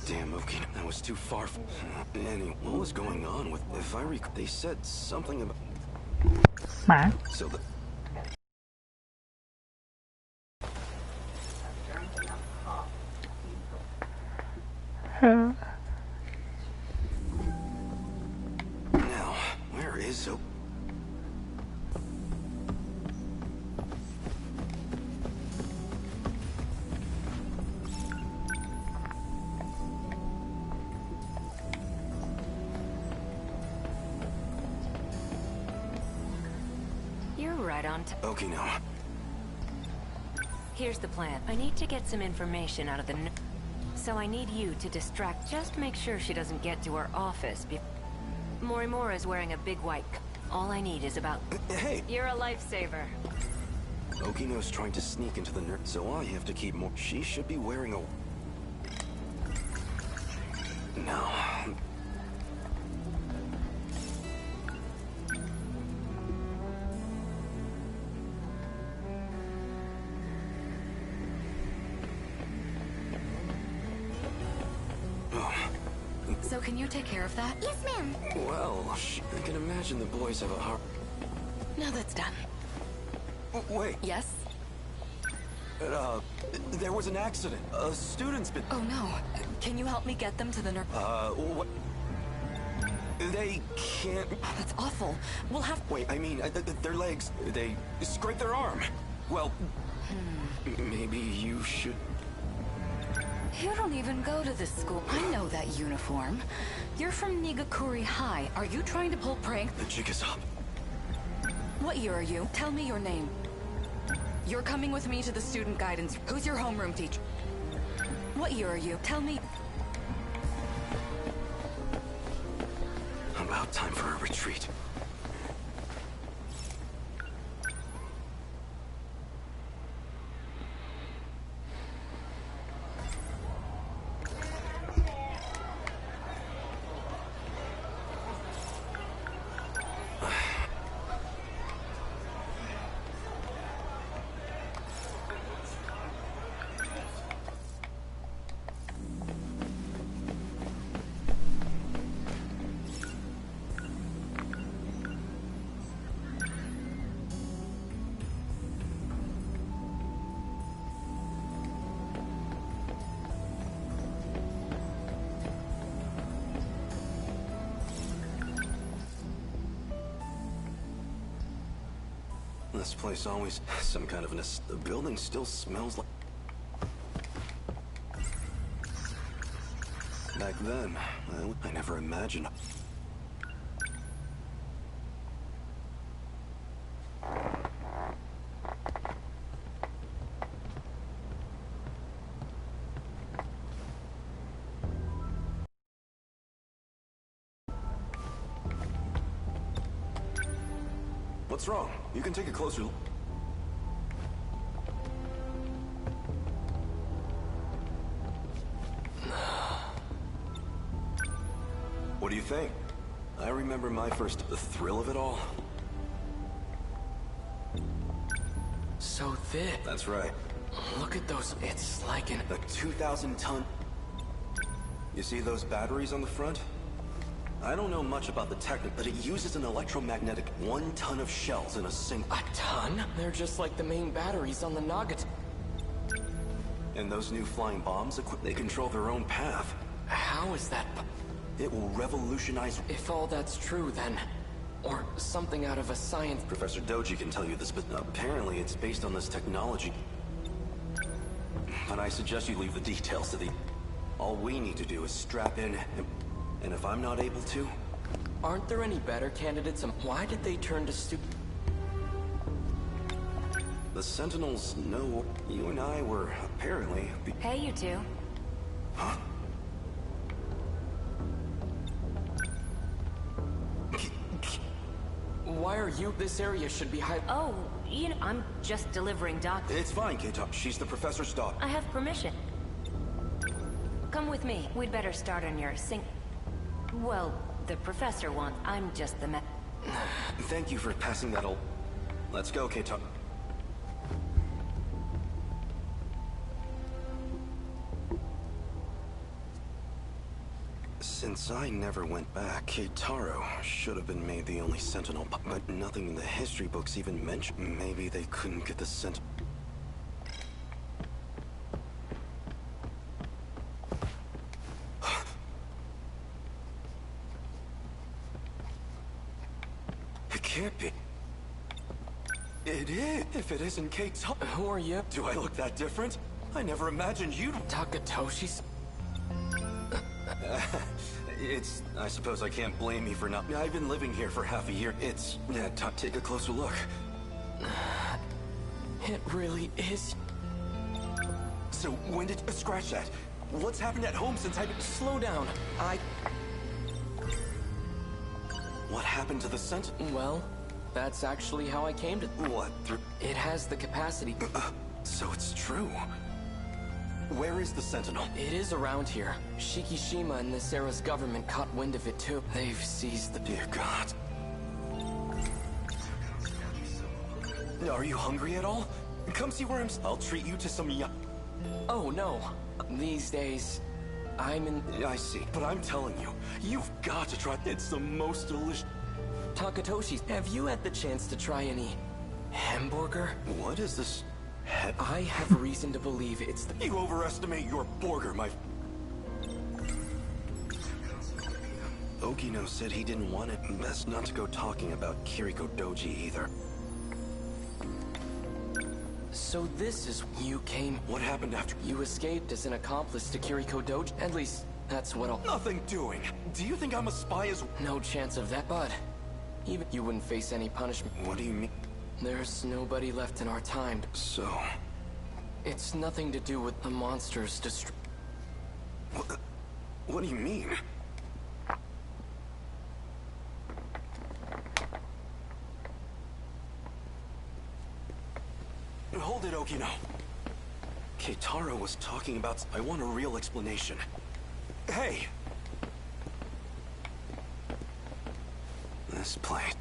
Damn, okay, that was too far. Anyway, what was going on with... If I recall, they said something about... หมา So the... Now, where is... Okay, now. Here's the plan. I need to get some information out of the... So I need you to distract... Just make sure she doesn't get to her office Morimura is wearing a big white... All I need is about... Hey! You're a lifesaver. Okino's trying to sneak into the nerd, so I have to keep more... She should be wearing a... No. So can you take care of that? Yes, ma'am. Well, I can imagine the boys have a heart... Now that's done. Wait. Yes? There was an accident. A student's been... Oh no. Can you help me get them to the what? They can't... That's awful. We'll have... Wait, I mean, their legs, they scraped their arm. Well, maybe you should... You don't even go to this school. I know that uniform. You're from Nigakuri High. Are you trying to pull prank? The jig is up. What year are you? Tell me your name. You're coming with me to the student guidance. Who's your homeroom teacher? What year are you? Tell me. About time for a retreat. This place always some kind of the building still smells like... Back then, I never imagined... What's wrong? You can take a closer look. What do you think? I remember my first... the thrill of it all. So thick. That's right. Look at those. It's like a 2,000-ton... You see those batteries on the front? I don't know much about the technique, but it uses an electromagnetic 1 ton of shells in a single... A ton? They're just like the main batteries on the Nugget. And those new flying bombs, they control their own path. How is that? It will revolutionize... If all that's true, then... Or something out of a science... Professor Doji can tell you this, but apparently it's based on this technology. But I suggest you leave the details to the... All we need to do is strap in, and if I'm not able to... Aren't there any better candidates, and why did they turn to The Sentinels know you and I were apparently... Hey, you two. Huh? Why are you... This area should be high... Oh, you know, I'm just delivering It's fine, Keita. She's the professor's daughter. I have permission. Come with me. We'd better start on your Well, the professor wants... I'm just the Thank you for passing that all... Let's go, Keita. Since I never went back, Keitaro should have been made the only Sentinel, but nothing in the history books even mentioned. Maybe they couldn't get the Sentinel. It can't be. It is. If it isn't Keitaro. Who are you? Do I look that different? I never imagined you'd... Takatoshi's? I suppose I can't blame you for not... I've been living here for half a year. Yeah, take a closer look. It really is. So, when did... Scratch that. What's happened at home since I've been... Slow down. What happened to the Sentinel? Well, that's actually how I came to... What? It has the capacity... So it's true. Where is the Sentinel? It is around here. Shikishima and this era's government caught wind of it too. They've seized the... Dear God. Are you hungry at all? Come see where I'll treat you to some Oh, no. These days, I'm in... I see. But I'm telling you, you've got to try. It's the most delicious... Takatoshi, have you had the chance to try any... hamburger? What is this? I have reason to believe it's the... You overestimate your burger, my... Okino said he didn't want it. Best not to go talking about Kiriko Doji either. So this is... You came... What happened after... You escaped as an accomplice to Kiriko Doji? At least, that's what I'll... Nothing doing. Do you think I'm a spy as... No chance of that, but... Even you wouldn't face any punishment. What do you mean? There's nobody left in our time. So... It's nothing to do with the monsters What do you mean? Hold it, Okino. Keitaro was talking about... I want a real explanation. Hey! This place...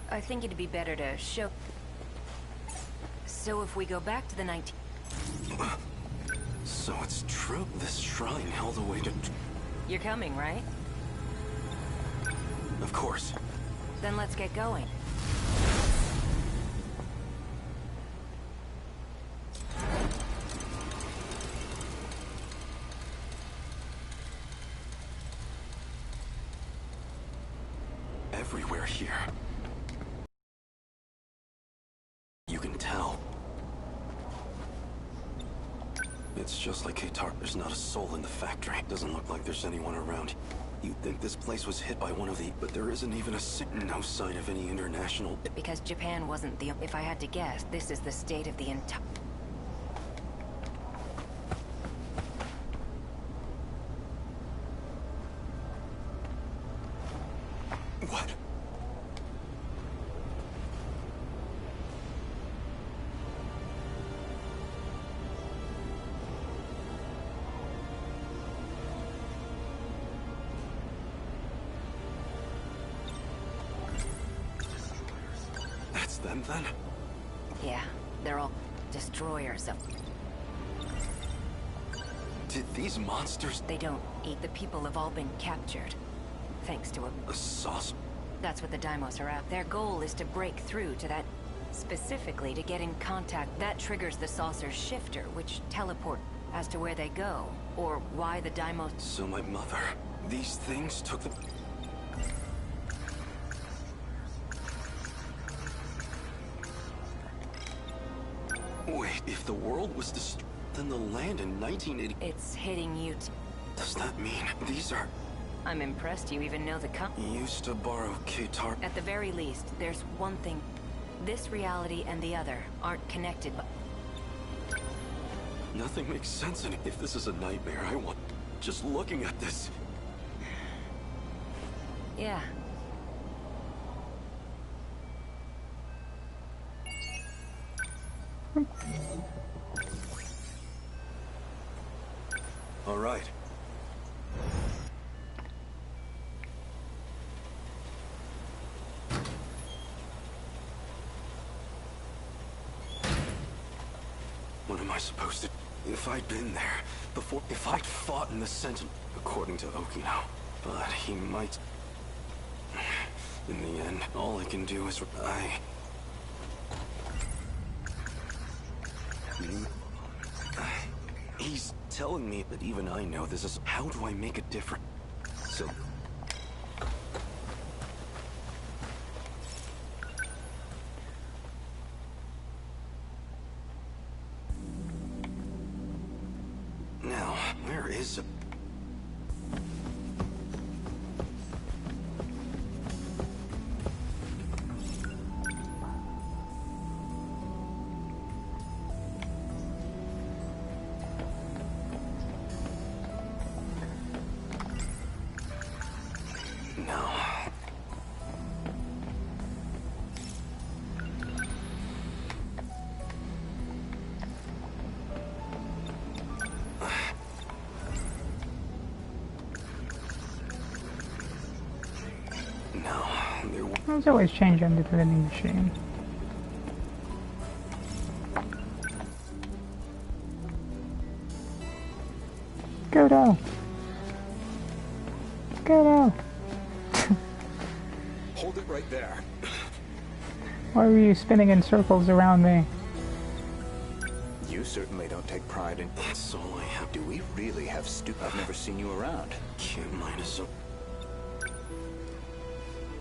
I think it'd be better to show... So if we go back to the 19... So it's true. This shrine held a way to... You're coming, right? Of course. Then let's get going. Everywhere here. You can tell. It's just like Keitaro. There's not a soul in the factory. Doesn't look like there's anyone around. You'd think this place was hit by one of the... But there isn't even no sign of any international... Because Japan wasn't the... If I had to guess, this is the state of the entire... What? That's them, then? Yeah, they're all destroyers of... Did these monsters... They don't eat. The people have all been captured. Thanks to A sauce? That's what the Daimos are at. Their goal is to break through to that... Specifically to get in contact. That triggers the saucer's shifter, which teleport as to where they go. Or why the Daimos... So my mother... These things took the... Wait, if the world was destroyed, then the land in 1980... It's hitting you Does that mean these are... I'm impressed you even know the Used to borrow Keitaro... At the very least, there's one thing. This reality and the other aren't connected, but... Nothing makes sense, and if this is a nightmare, I want... Just looking at this... Yeah. All right. am I supposed to... If I'd been there before... If I'd fought in the Sentinel... According to Okino. But he might... In the end, all I can do is... He's telling me that even I know this is... How do I make a difference? So... Now, where is it? No. There's always change under the vending machine. Go. Hold it right there. Why were you spinning in circles around me? You certainly don't take pride in... That's all I have. Do we really have I've never seen you around. Can't mind us.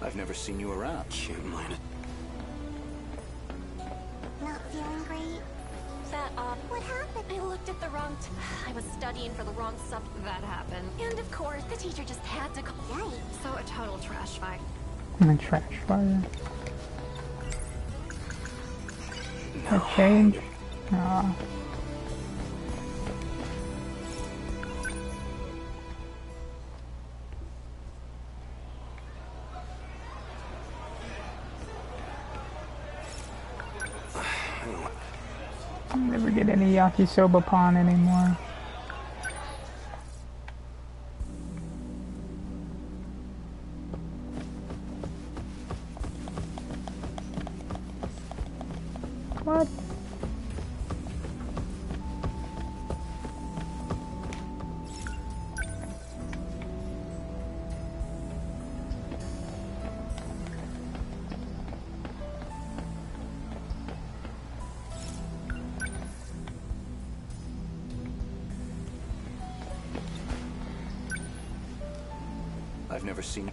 I've never seen you around. Can't mind it. Not feeling great? That, What happened? I looked at the wrong I was studying for the wrong that happened. And of course, the teacher just had to call. Yikes. So a total trash fire. I'm a trash fire. No. A change? Aw. I'll never get any yakisoba pawn anymore. What? I've never seen...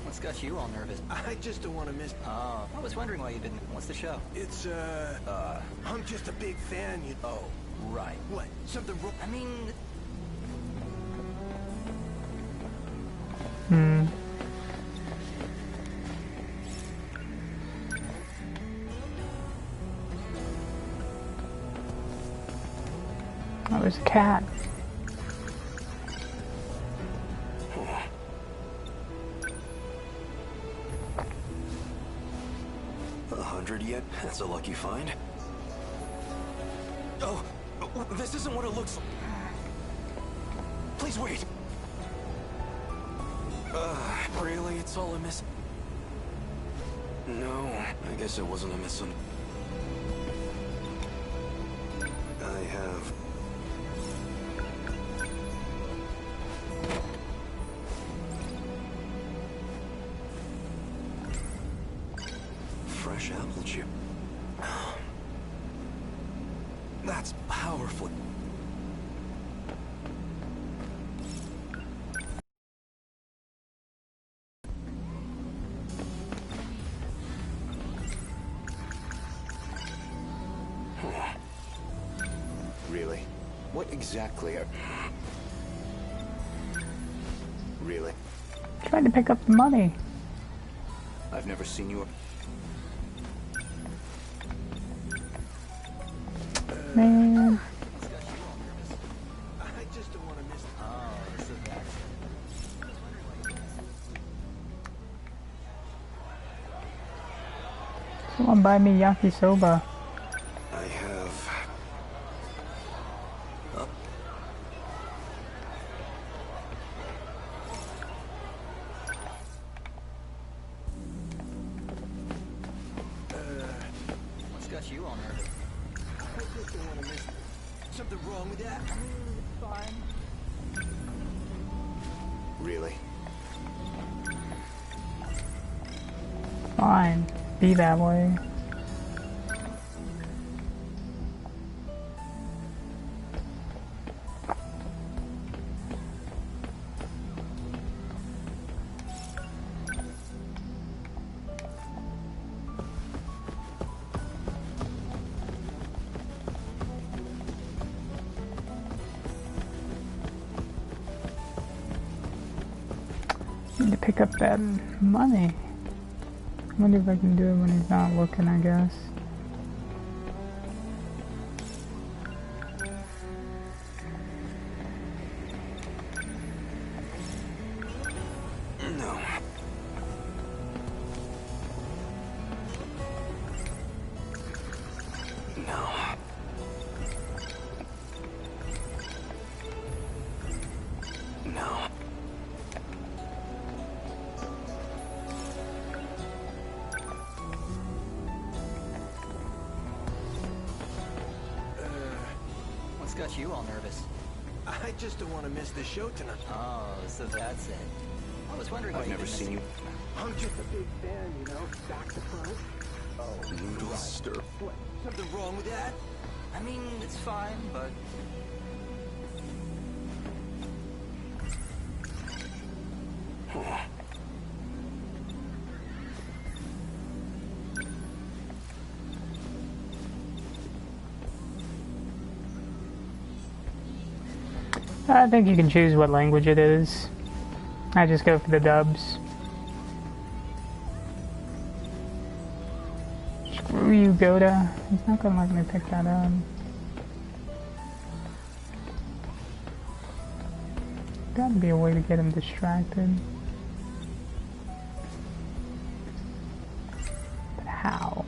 What's got you all nervous? I just don't want to miss... Oh, I was wondering why you didn't. What's the show? It's, I'm just a big fan, you... Oh, right. What? Something wrong? I mean... Oh, there's a cat. Yet? That's a lucky find. Oh, this isn't what it looks like. Please wait. Really? It's all a miss. No, I guess it wasn't a miss. I have... fresh apple chip. That's powerful. Really? What exactly are... Really? Trying to pick up the money. I've never seen you... Man. I just don't want to miss... Oh, this is that. Someone buy me yakisoba. I have... you all nervous? I just don't want to miss it. Something wrong with that? Fine. Really? Fine. Be that way. Need to pick up that money. Wonder if I can do it when he's not looking, I guess. No. No. No. What's got you all nervous? I just don't want to miss the show tonight. Oh, so that's it. I was wondering why I've you never didn't seen you. I'm just a big fan, you know, back to front. Noodle stir. What? Something wrong with that? I mean, it's fine, but I think you can choose what language it is. I just go for the dubs. Screw you, Goda. He's not gonna let me pick that up. Gotta be a way to get him distracted. But how?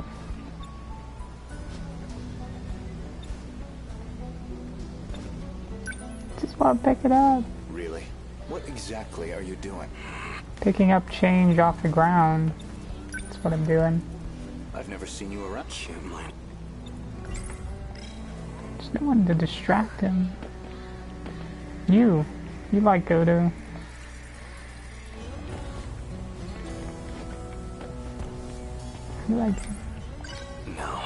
Just want to pick it up. Really? What exactly are you doing? Picking up change off the ground. That's what I'm doing. I've never seen you around. Kimline. There's no one to distract him. You like Godo. You like him. No.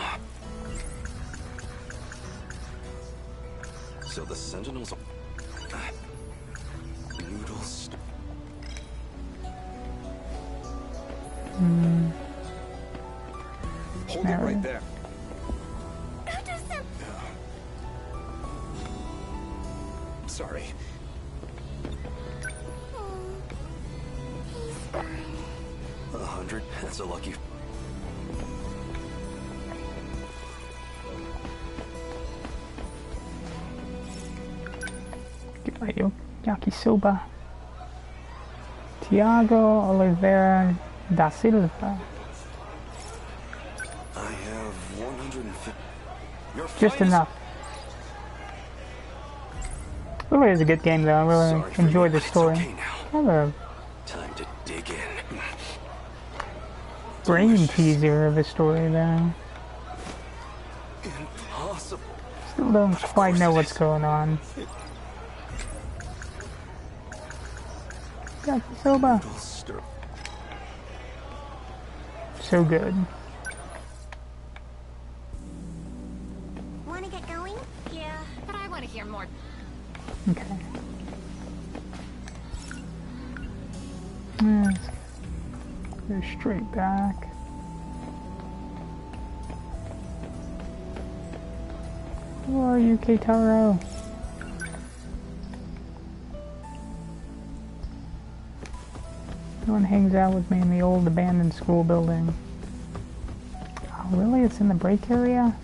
So the Sentinels are... Noodles. Hold it right there. Sorry. 100. That's a lucky... Get my yakisoba. Tiago Oliveira da Silva. I have 150... Your Just fight is- enough. Really is a good game though. I really Sorry for enjoyed you, the but it's story. okay now. Kind of a Time to dig in. brain Delicious. teaser of a story though. Impossible. Still don't But of quite course know it what's is. going on. Yakisoba. Noodles stir. So good. Want to get going? Yeah, but I want to hear more. Okay. Let's go straight back. Who are you, Keitaro? No one hangs out with me in the old abandoned school building. Oh, really? It's in the break area?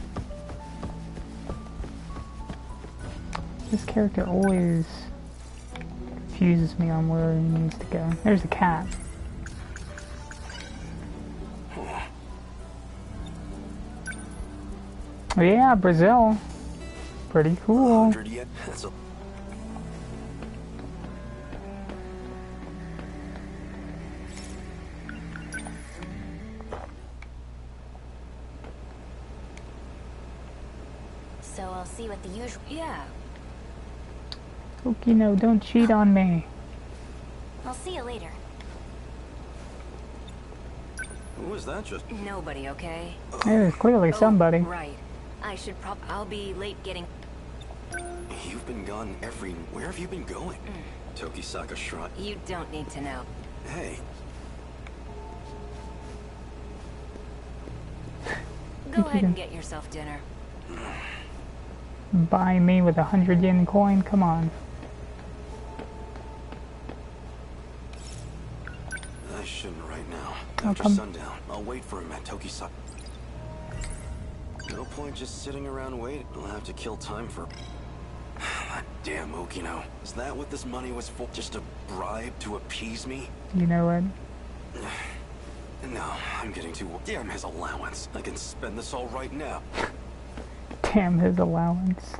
This character always confuses me on where he needs to go. There's a cat. Oh yeah, Brazil. Pretty cool. 100 yet? That's a... so I'll see what the usual... Yeah. Okino, don't cheat on me. I'll see you later. Who was that just? Nobody, okay? It is clearly somebody. Right. I should I'll be late getting... You've been gone Where have you been going? Tokisaka Shrine. You don't need to know. Hey. Go ahead and get yourself dinner. Buy me with 100 yen coin? Come on. I shouldn't right now. I'll After come. sundown, I'll wait for him at Tokisaka. No point just sitting around waiting. I'll have to kill time for... That damn Okino. Is that what this money was for? Just a bribe to appease me? You know what? No, I'm getting too... Damn his allowance. I can spend this all right now. Damn his allowance.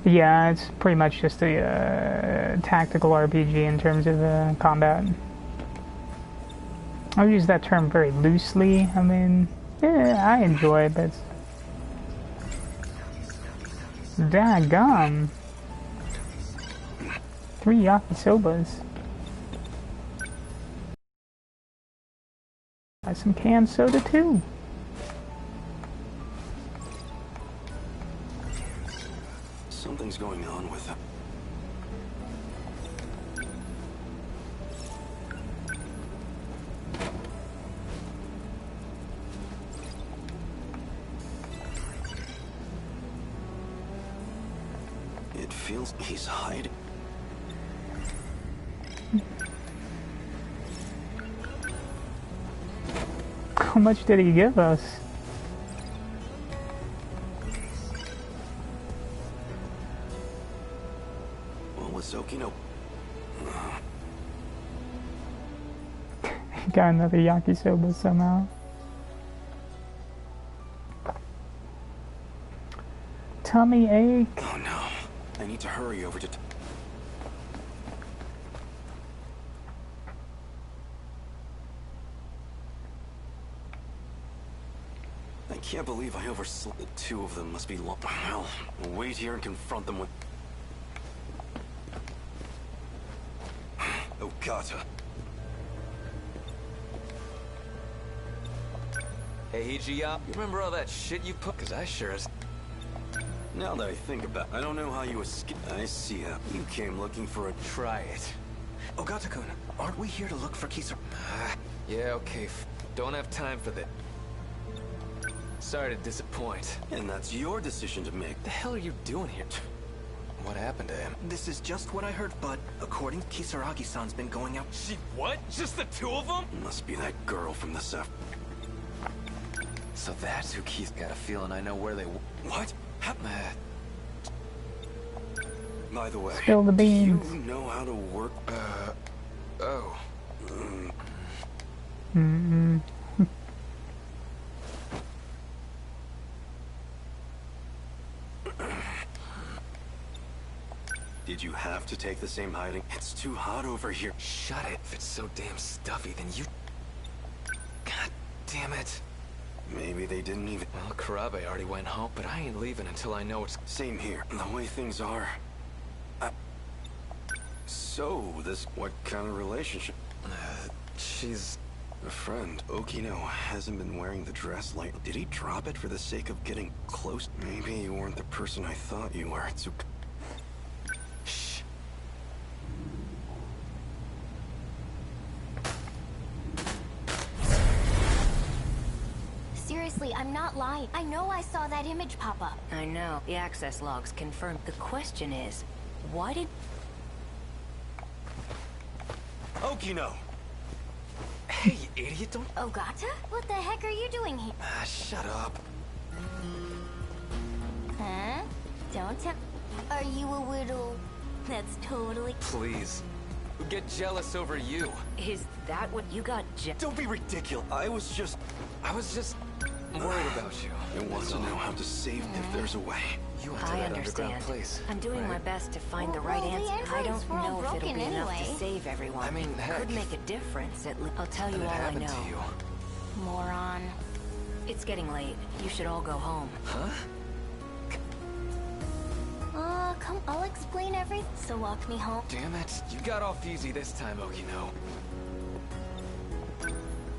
Yeah, it's pretty much just a tactical RPG in terms of combat. I'll use that term very loosely. I mean, yeah, I enjoy it, but it's... Daggum. 3 yakisobas. Buy some canned soda too. Something's going on with him. It feels he's hiding. How much did he give us? What was Okino? Got another yakisoba somehow. Tummy ache. Oh no. I need to hurry over to... I can't believe I overslept. The two of them must be long. Well, I'll wait here and confront them with... Okata. Hey, Hijiya, you remember all that shit you put? Cause I sure as... Now that I think about it, I don't know how you escaped. I see how you came looking for a... Try it. Ogata-kun, aren't we here to look for Kisar? Yeah, okay. Don't have time for this. Sorry to disappoint. And that's your decision to make. The hell are you doing here? What happened to him? This is just what I heard, but according to Kisaragi-san's been going out... She what? Just the two of them? Must be that girl from the Sef. So that's who Keith got a feeling I know where they... What? By the way, Spill the beans. do you know how to work? Oh. Mm-mm. Did you have to take the same hiding? It's too hot over here. Shut it. If it's so damn stuffy, then you... God damn it. Maybe they didn't even... Well, Karabe already went home, but I ain't leaving until I know it's... Same here. The way things are... So, what kind of relationship? She's... A friend. Okino hasn't been wearing the dress like... Did he drop it for the sake of getting close? Maybe you weren't the person I thought you were. Shh. Seriously, I'm not lying. I know I saw that image pop up. I know. The access logs confirmed. The question is, why did... Okino! Hey, you idiot, don't... Ogata? What the heck are you doing here? Shut up. Huh? Don't tell... Are you a little... That's totally... Please. Who get jealous over you? Is that what you got, Don't be ridiculous. I was just... I'm worried about you. I want to know how to save if there's a way. You went to I that underground understand. place. I'm doing my right? best to find the Well, right the answer. I entrance don't were all know if it'll be broken enough to anyway. save everyone. I mean, heck, could make a difference. I'll tell you and it all I happened know. to you. Moron. It's getting late. You should all go home. Huh? Come, I'll explain everything. So walk me home. Damn it. You got off easy this time, Okino.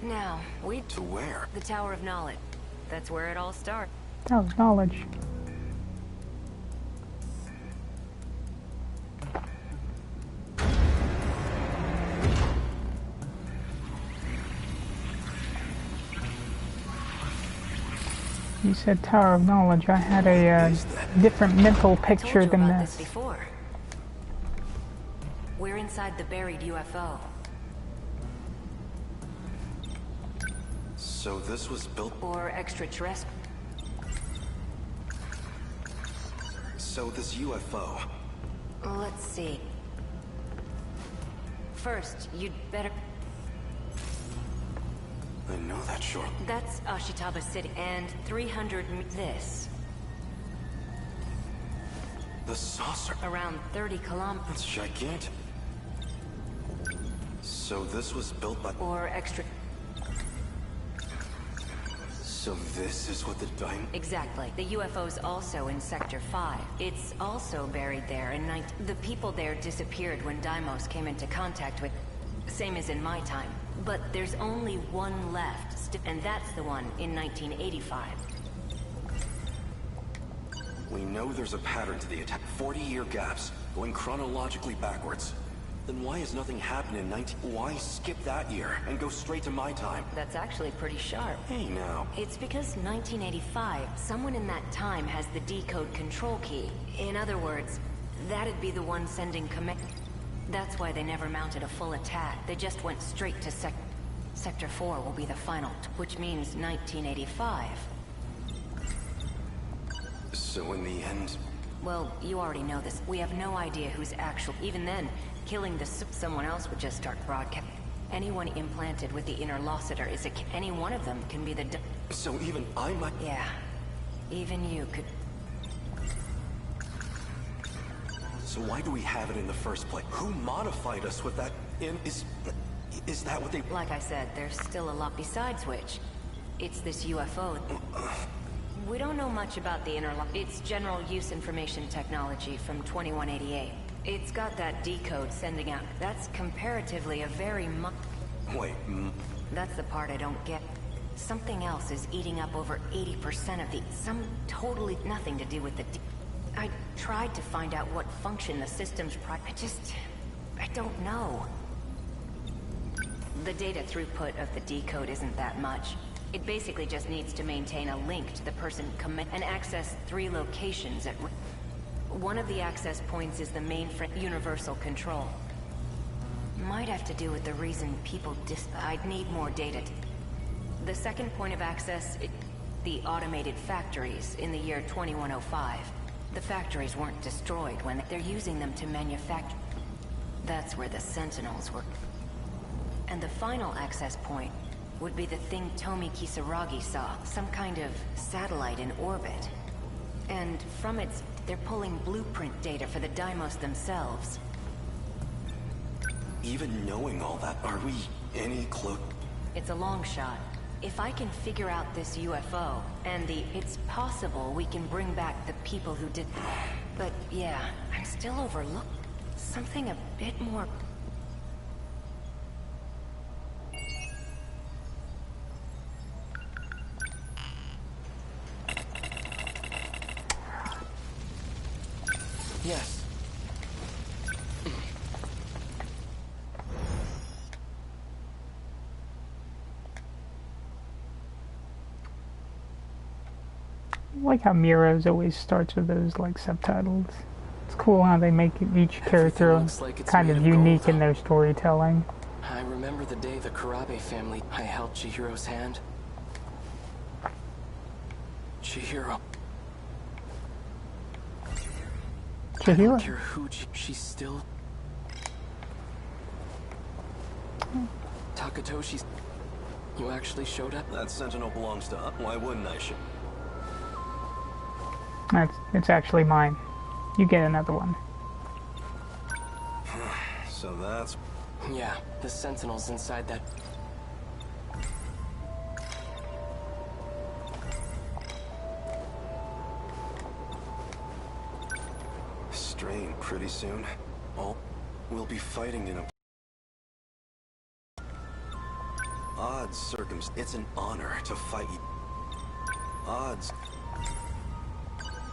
Now, To where? the Tower of Knowledge. That's where it all starts. That was knowledge. You said Tower of Knowledge. I had a different mental picture I told you than about this. this before. We're inside the buried UFO. So this was built... Or extraterrestrial. So this UFO... Let's see. First, you'd better... I know that short. That's Ashitaba City, and 300 this. The saucer. Around 30 kilometers. That's gigantic. So this was built by... Or extra... So this is what the dime... Exactly. The UFO's also in Sector 5. It's also buried there in The people there disappeared when Deimos came into contact with... Same as in my time. But there's only one left, and that's the one in 1985. We know there's a pattern to the attack. 40-year gaps, going chronologically backwards. Then why has nothing happened in 19... Why skip that year and go straight to my time? That's actually pretty sharp. Hey, now. It's because 1985, someone in that time has the decode control key. In other words, that'd be the one sending command. That's why they never mounted a full attack. They just went straight to Sector 4 will be the final, which means 1985. So in the end... Well, you already know this. We have no idea who's actual. Even then, killing someone else would just start broadcast. Anyone implanted with the interlocutor is any one of them can be the... So even I might... Yeah. Even you could... So why do we have it in the first place? Who modified us with that in... Is that what they... Like I said, there's still a lot besides which. It's this UFO. We don't know much about the It's general use information technology from 2188. It's got that decode sending out. That's comparatively a very Wait, That's the part I don't get. Something else is eating up over 80% of the... Some totally nothing to do with the... I tried to find out what function the system's I don't know. The data throughput of the decode isn't that much. It basically just needs to maintain a link to the person and access 3 locations at... One of the access points is the mainframe universal control. Might have to do with the reason people I'd need more data. The second point of access, the automated factories in the year 2105. The factories weren't destroyed when they're using them to manufacture. That's where the Sentinels were. And the final access point would be the thing Tomi Kisaragi saw, some kind of satellite in orbit. And from it, they're pulling blueprint data for the Deimos themselves. even knowing all that, are we any close? It's a long shot. If I can figure out this UFO, and it's possible we can bring back the people who did... But yeah, I'm still overlooked. Something a bit more... Yes. I like how Miro's always starts with those like subtitles. It's cool how they make each character like it's kind made of of unique gold. in their storytelling. I remember the day the Kurabe family... I held Chihiro's hand. Chihiro. I don't Chihiro? care who she's still... Takatoshi's... You actually showed up? That Sentinel belongs to us. Why wouldn't I? It's actually mine. You get another one. So that's... Yeah, the Sentinels inside that... strain pretty soon. Oh, we'll be fighting in a... odd circumstance. It's an honor to fight you. Odds.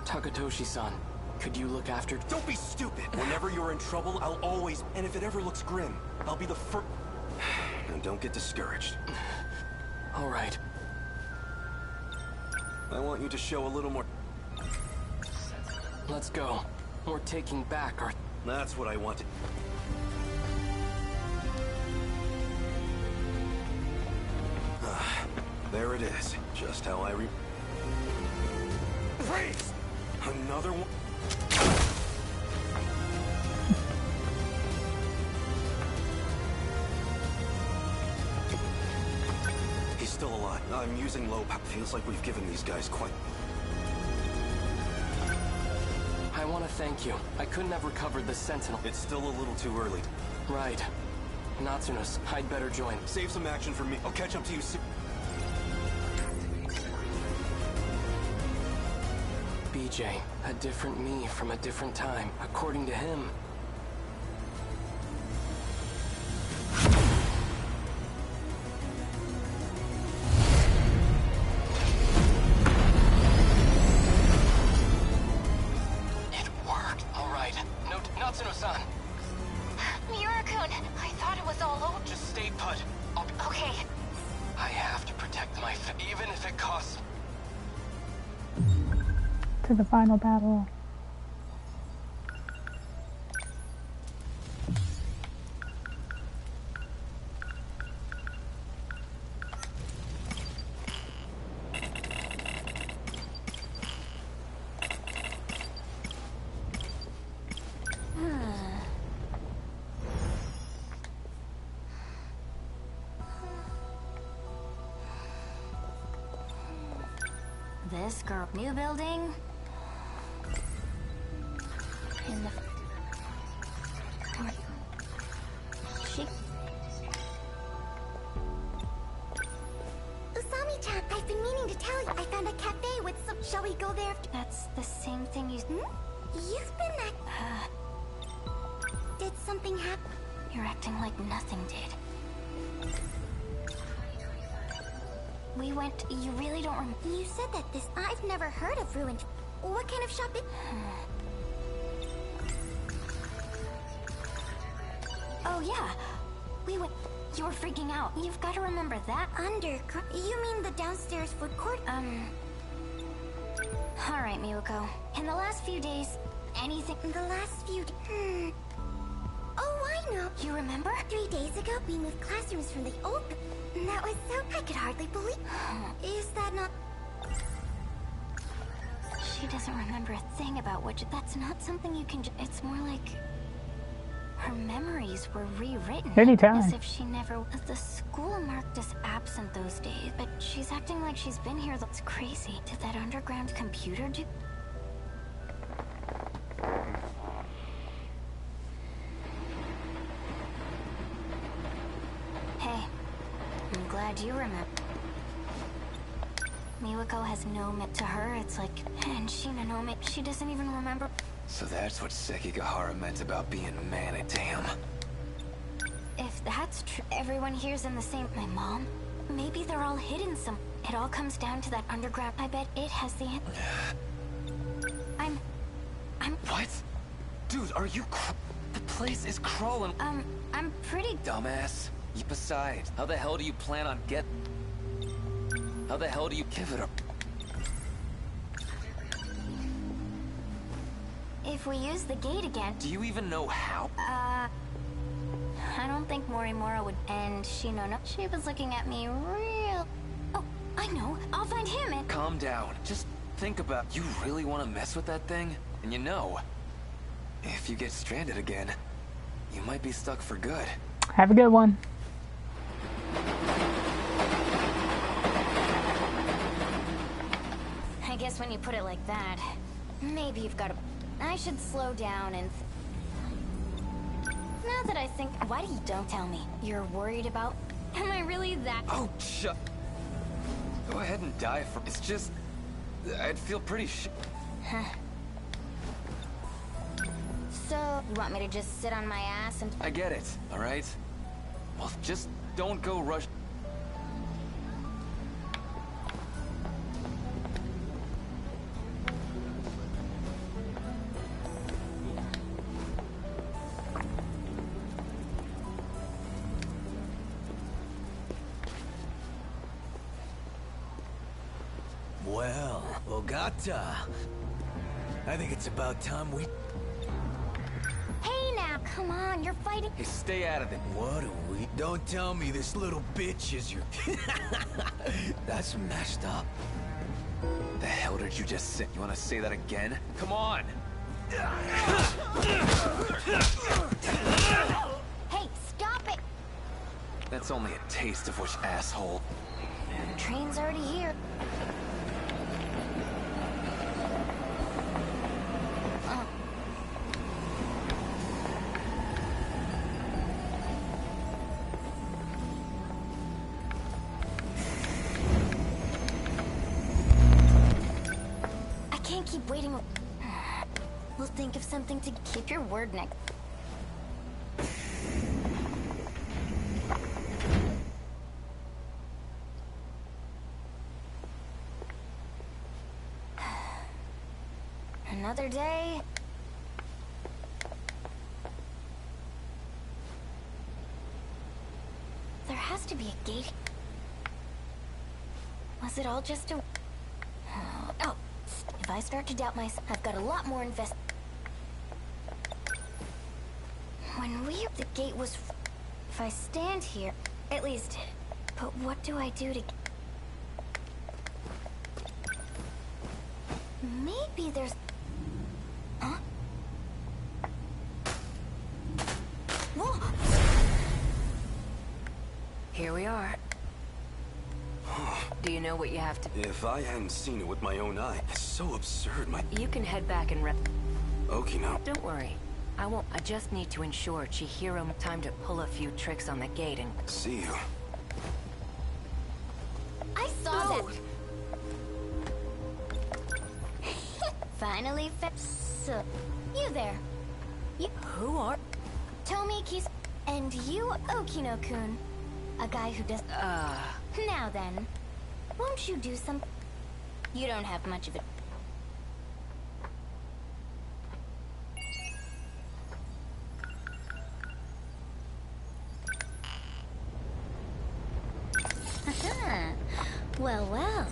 Takatoshi-san, could you look after... Don't be stupid! Whenever you're in trouble, I'll always... and if it ever looks grim, I'll be the first... And don't get discouraged. All right. I want you to show a little more... Let's go. We're taking back our... That's what I wanted. There it is. Just how I Freeze! Another one... He's still alive. I'm using low power. Feels like we've given these guys quite... I want to thank you. I couldn't have recovered the Sentinel. It's still a little too early. Right. Natsunos, I'd better join. Save some action for me. I'll catch up to you soon. BJ, a different me from a different time, according to him. It worked. All right. No, Natsuno-san. Miura-kun, I thought it was all over. Just stay put. Okay. I have to protect my even if it costs... To the final battle. This girl. New building. In the... She... Usami-chan, I've been meaning to tell you. I found a cafe with some... Shall we go there? That's the same thing you... You've been Did something happen? You're acting like nothing did. We went... You really don't remember... You said that this... I've never heard of ruined... What kind of shop it... Oh, yeah. We went... You were freaking out. You've got to remember that. Underground? You mean the downstairs food court? Alright, Miwako. In the last few days, anything... In the last few... Oh, I know. You remember? 3 days ago, we moved classrooms from the old... That was so... I could hardly believe... Is that not... She doesn't remember a thing about what... That's not something you can... It's more like... Her memories were rewritten. Anytime. As if she never... The school marked us absent those days, but she's acting like she's been here. That's crazy. Did that underground computer do... Hey, I'm glad you remember. Miwako has no memory. To her, it's like... And Sheena no memory. She doesn't even remember... So that's what Sekigahara meant about being manic. Damn. If that's true, everyone here's in the same... My mom? Maybe they're all hidden some... It all comes down to that underground... I bet it has the... I'm... What? Dude, are you The place is crawling. I'm pretty... Dumbass. Besides, how the hell do you plan on How the hell do you give it up? If we use the gate again... Do you even know how? I don't think Morimura would... And Shino, no. She was looking at me real... Oh, I know. I'll find him and... Calm down. Just think about... You really want to mess with that thing? And you know, if you get stranded again, you might be stuck for good. Have a good one. guess when you put it like that, maybe you've got a... I should slow down and... Now that I think... Why do you don't tell me? You're worried about... Am I really that... Oh, shut... Go ahead and die for... It's just... I'd feel pretty Huh. So, you want me to just sit on my ass and... I get it, alright? Well, just don't go rush... Well, Ogata. I think it's about time we... Hey now, come on, you're fighting... Hey, stay out of it. What are we... Don't tell me this little bitch is your... That's messed up. The hell did you just say? You wanna say that again? Come on! Hey, stop it! That's only a taste of which asshole. The train's already here. Keep waiting. We'll think of something to keep your word next. Another day. There has to be a gate. Was it all just a... Oh. If I start to doubt myself, I've got a lot more invest. When the gate was... If I stand here, at least... But what do I do to... Maybe there's... Huh? Whoa! Here we are. Do you know what you have to... If I hadn't seen it with my own eye, it's so absurd, You can head back and Okay, now. Don't worry. I won't. I just need to ensure Chihiro time to pull a few tricks on the gate and... See you. I saw that! Finally so, you there. Who are... Tomi Kis... And you, Okino-kun. A guy who does... Now then. Won't you do some... You don't have much of it. Well, well.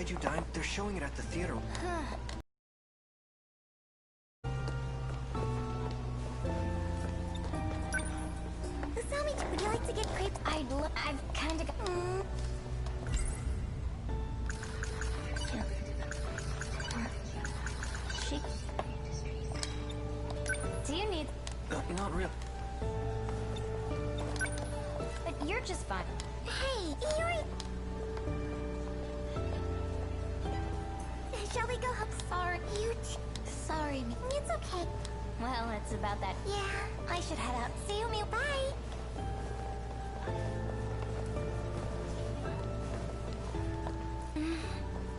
kaiju dine? They're showing it at the theater. Usami, would you like to get crepes? I've kinda got... She... Do you need... Not real. But you're just fine. Hey, shall we go home? Sorry. Sorry. It's okay. Well, it's about that. Yeah, I should head out. See you, Mew. Bye.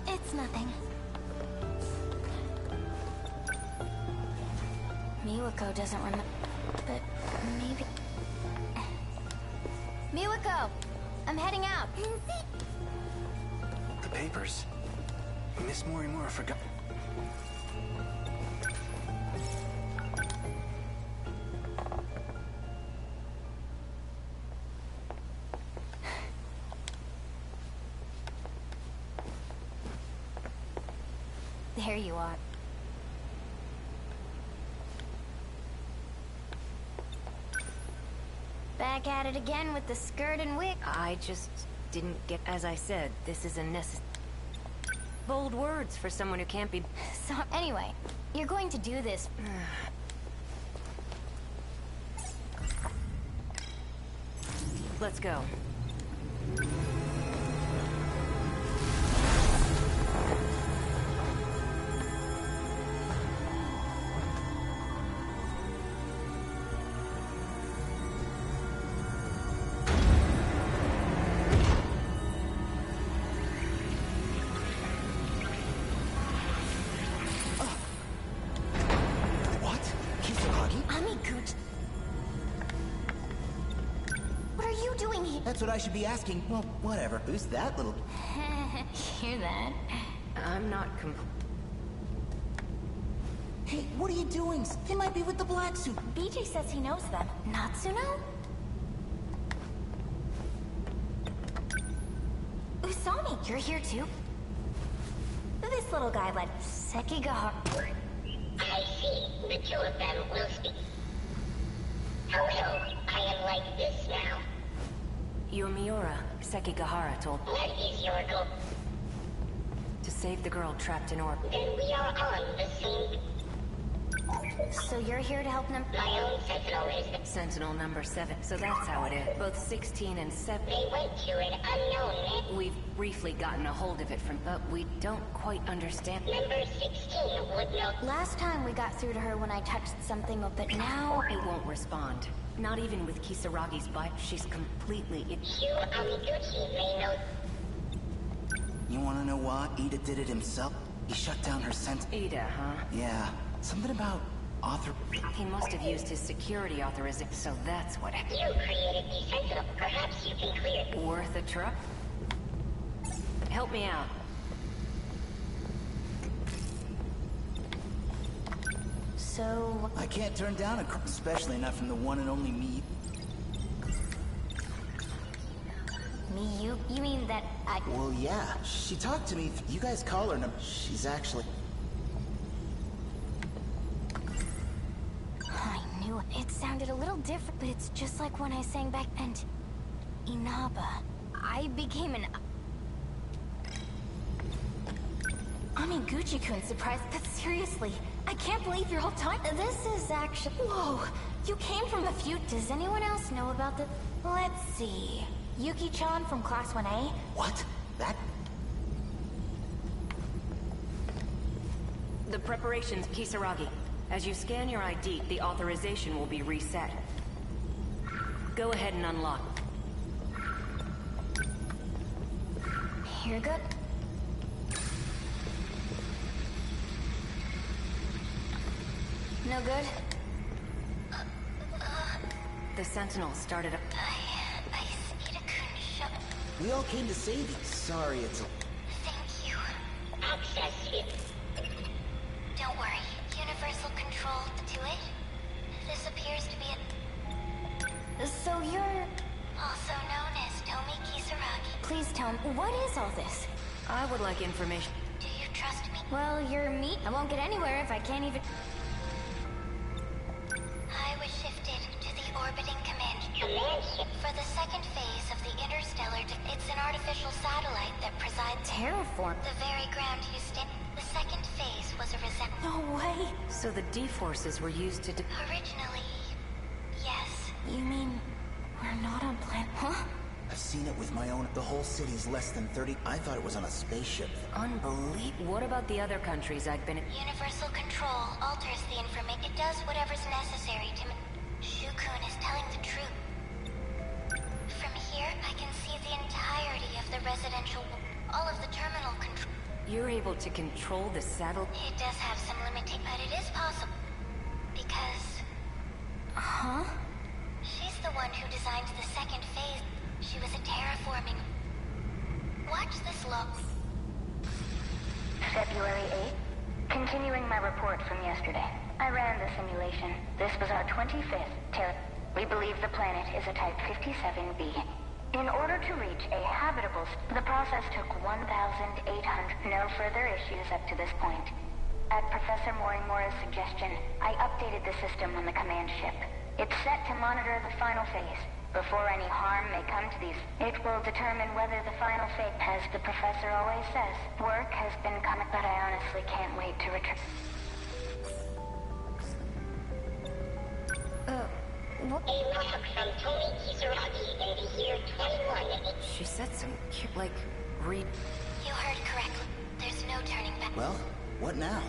It's nothing. Miwako doesn't remember, but maybe... Miwako! I'm heading out. The papers. Miss Morimura forgot. There you are. Back at it again with the skirt and wig. I just didn't get... As I said, this is a necessary... Bold words for someone who can't be... So, anyway, you're going to do this. Let's go. That's what I should be asking. Well, whatever. Who's that little... Hear that? I'm not Hey, what are you doing? They might be with the black suit. BJ says he knows them. Natsuno? Usami, you're here too? This little guy led Sekigahara. I see. The two of them will speak. Hello, I am like this now. Yomiura, Sekigahara told... What is your goal? To save the girl trapped in orbit. Then we are on the same... So you're here to help them? My own Sentinel is the... Sentinel number 7, so that's how it is. Both 16 and 7... They went to an unknown... We've briefly gotten a hold of it from... But we don't quite understand... Number 16 would know... Last time we got through to her when I touched something, but now... It won't respond. Not even with Kisaragi's bite. She's completely... Hugh Amiguchi may know... You wanna know why? Ida did it himself. He shut down her Ida, huh? Yeah. Something about... He must have used his security authorization, so that's what... You created the Sentinel. Perhaps you can clear it. Worth a truck? Help me out. So... I can't turn down a especially not from the one and only me. Me, you? You mean that I... Well, yeah. She talked to me. You guys call her number. She's actually... I knew it. It sounded a little different, but it's just like when I sang back and... Inaba. I became an... Amiguchi-kun surprised, but seriously, I can't believe you're all time. This is actually... Whoa, you came from a few... Does anyone else know about the... Let's see... Yuki-chan from Class 1A? What? That... The preparations, Kisaragi. As you scan your ID, the authorization will be reset. Go ahead and unlock. You're good. No good? The Sentinels started up... We all came to save you. Sorry, it's a... Thank you. Access it. Don't worry. Universal control to it. This appears to be a... So you're... Also known as Tomi Kisaragi. Please tell me, what is all this? I would like information. Do you trust me? Well, you're me. I won't get anywhere if I can't even... I was shifted to the orbiting command for the second phase of the interstellar. It's an artificial satellite that presides... Terraform? The very ground you stand... The second phase was a No way! So the D-forces were used to... Originally, yes. You mean... we're not on planet... Huh? I've seen it with my own. The whole city's less than 30. I thought it was on a spaceship. Unbelievable. What about the other countries I've been in? Universal control alters the information. It does whatever's necessary to... Shukun is telling the truth. From here, I can see the entirety of the residential... all of the terminal control. You're able to control the satellite? It does have some limiting, but it is possible. Because... Huh? She's the one who designed the second phase. She was a terraforming... Watch this log. February 8th. Continuing my report from yesterday. I ran the simulation. This was our 25th We believe the planet is a Type 57b. In order to reach a habitable... The process took 1,800... No further issues up to this point. At Professor Morimora's suggestion, I updated the system on the command ship. It's set to monitor the final phase. Before any harm may come to these, it will determine whether the final fate, as the professor always says, work has been coming, but I honestly can't wait to return. What? A log from Tony Kisaragi in the year 21. She said some like, read... You heard correctly. There's no turning back. Well, what now?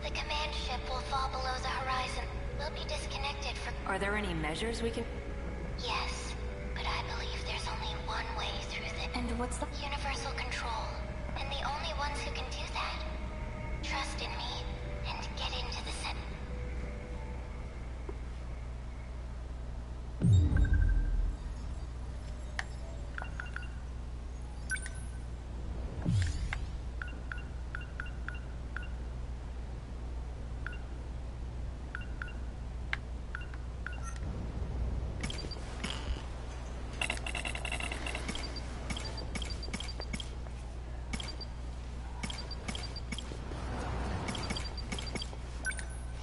The command ship will fall below the horizon. We'll be disconnected for... Are there any measures we can... Yes, but I believe there's only one way through the... And what's the... Universal control. And the only ones who can do that. Trust in me, and get into the set.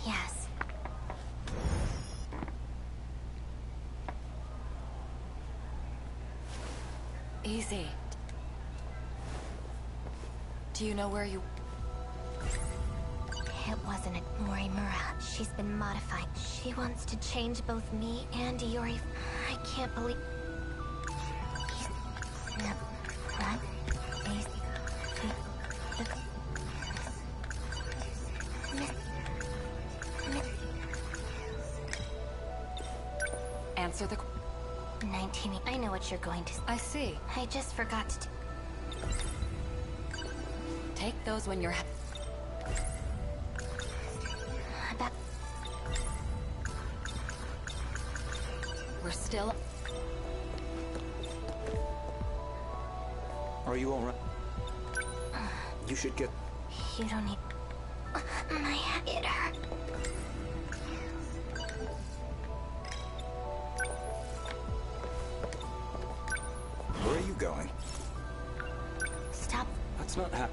Yes. Easy. Do you know where you... It wasn't a Morimura. She's been modified. She wants to change both me and Iori. I can't believe... Answer the... 19. I know what you're going to... I see. I just forgot to... Take those when you're... We're still... Are you all right? You should get... You don't need... My head, it hurt. Where are you going? Stop. That's not hap...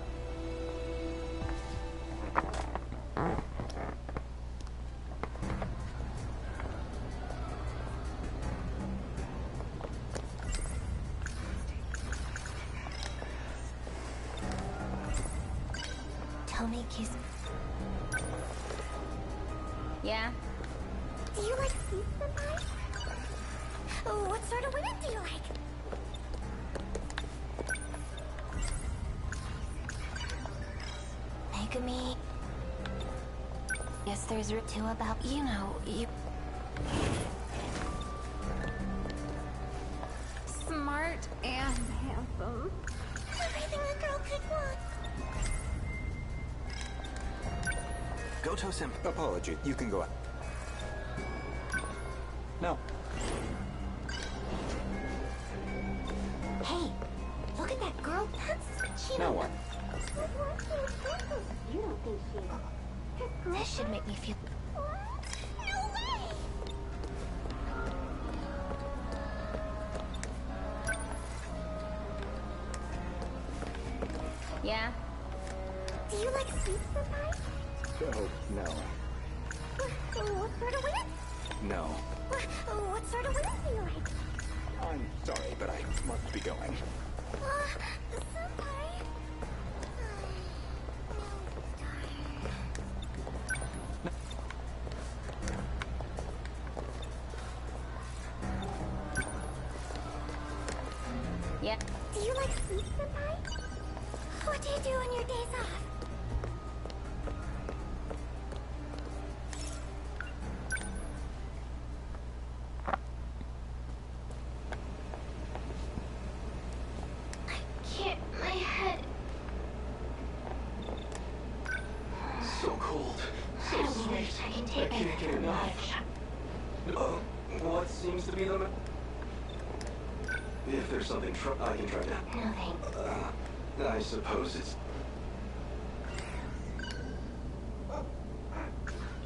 Tomiki's... Yeah? Do you like sea senpai? What sort of women do you like? Megumi... Yes, there's two about... You know, you... Smart and handsome. Everything a girl could want. Goto-sen. Apology. You can go out. No. Hey, look at that girl. She Now what? You don't think she... This should make me feel... No way! Yeah? Do you like sweets, Senpai? Oh, no. What sort of wings? No. What sort of wings do you like? I'm sorry, but I must be going. Senpai? Yeah. Do you like sweets, Senpai? What do you do on your days off? I can't. My head. So cold. So sweet. I can take I can't get enough. What seems to be the... If there's something I can try now. No thanks. I suppose it's...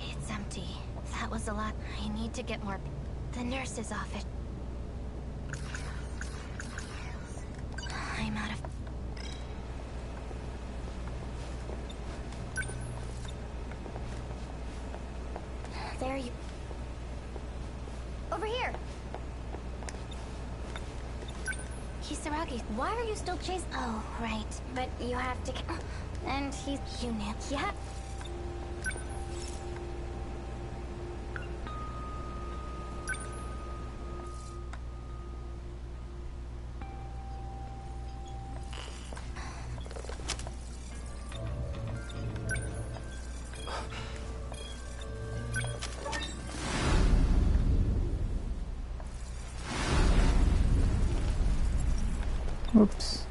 It's empty. That was a lot. I need to get more. The nurse's office. I'm out of... There you... Over here! Kisaragi, why are you still chasing? Oh, right. But you have to... And he's... You knew. Yeah. Whoops.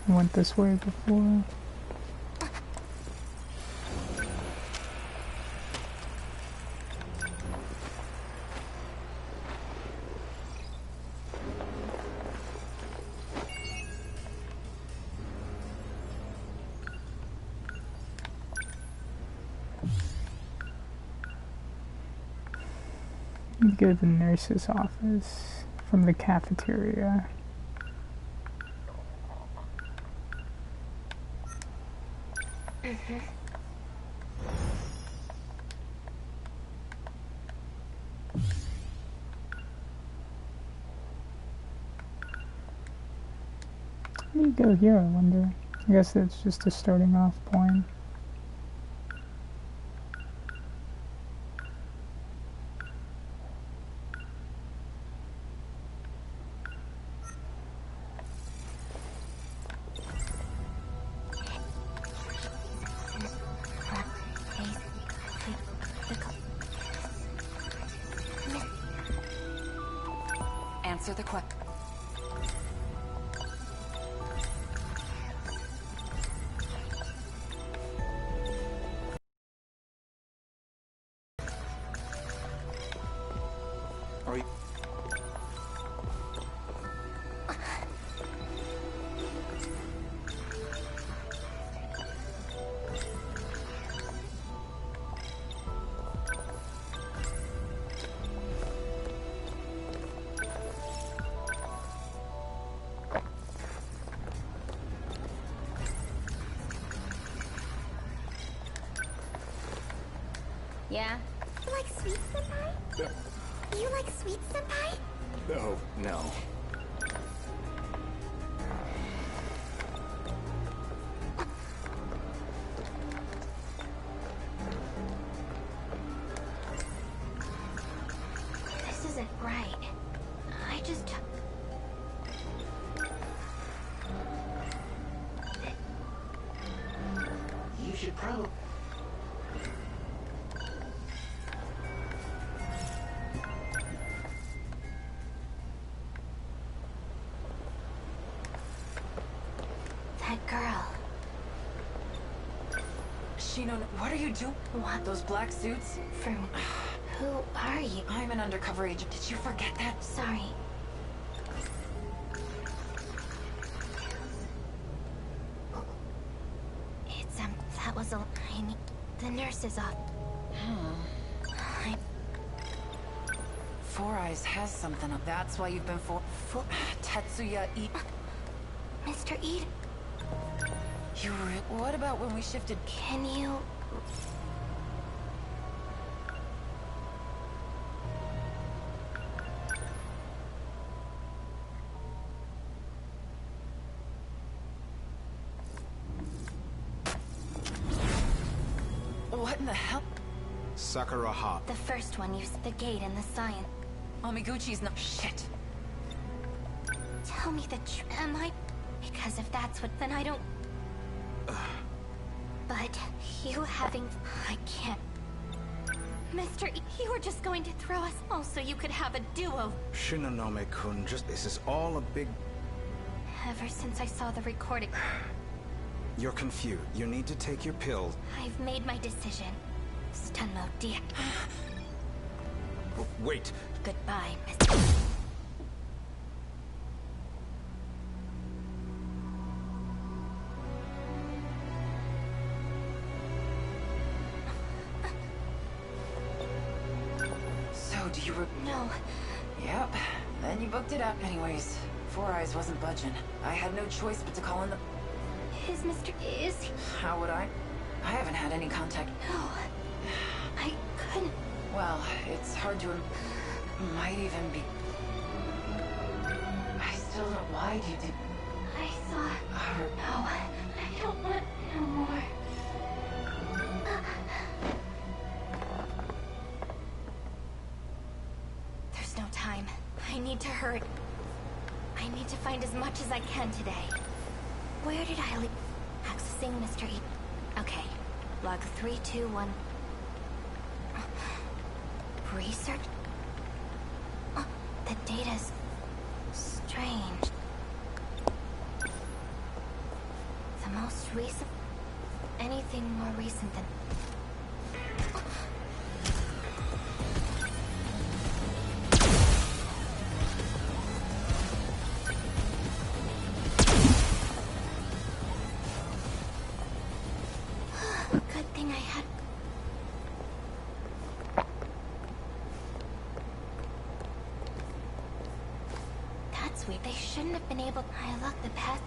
I went this way before. You go to the nurse's office from the cafeteria. How do you go here, I wonder? I guess that's just a starting off point. Answer the question. Are you... Yeah? You like sweets, Senpai? You like sweets, Senpai? Oh, no. This isn't right. I just... You should probably... That girl. Shino, what are you doing? What? Those black suits? From... Who are you? I'm an undercover agent. Did you forget that? Sorry. It's, that was a... I need... The nurse is off. Four Eyes has something up. That's why you've been Tetsuya Mr. Ed... What about when we shifted? Can you... What in the hell? Sakura Ha. The first one used the gate and the sign. Amiguchi's not... Shit. Tell me the truth. Am I... Because if that's what... Then I don't... But you having... I can't... Mr. You were just going to throw us all so you could have a duo. Shinonome-kun, this is all a big... Ever since I saw the recording... You're confused. You need to take your pills. I've made my decision. Stunmo, dear. Wait. Goodbye, Mr. So, do you... No. Yep. Then you booked it up anyways. Four Eyes wasn't budging. I had no choice but to call in the... Is Mr. Is... How would I? I haven't had any contact. No. I couldn't... Well, it's hard to... Might even be... I still don't... Why'd you do... I thought... Her... No, I don't want no more. There's no time. I need to hurry. I need to find as much as I can today. Where did I leave? Accessing Mr. E. Okay. Log 321. Research? The data's... strange. The most recent... Anything more recent than... Good thing I had... That's weird. They shouldn't have been able... I locked the path.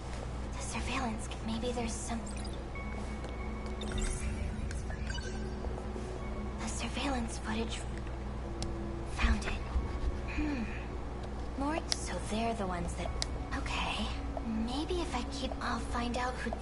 The surveillance... Maybe there's some... The surveillance footage... Found it. More... So they're the ones that... Okay. Maybe if I keep... I'll find out who...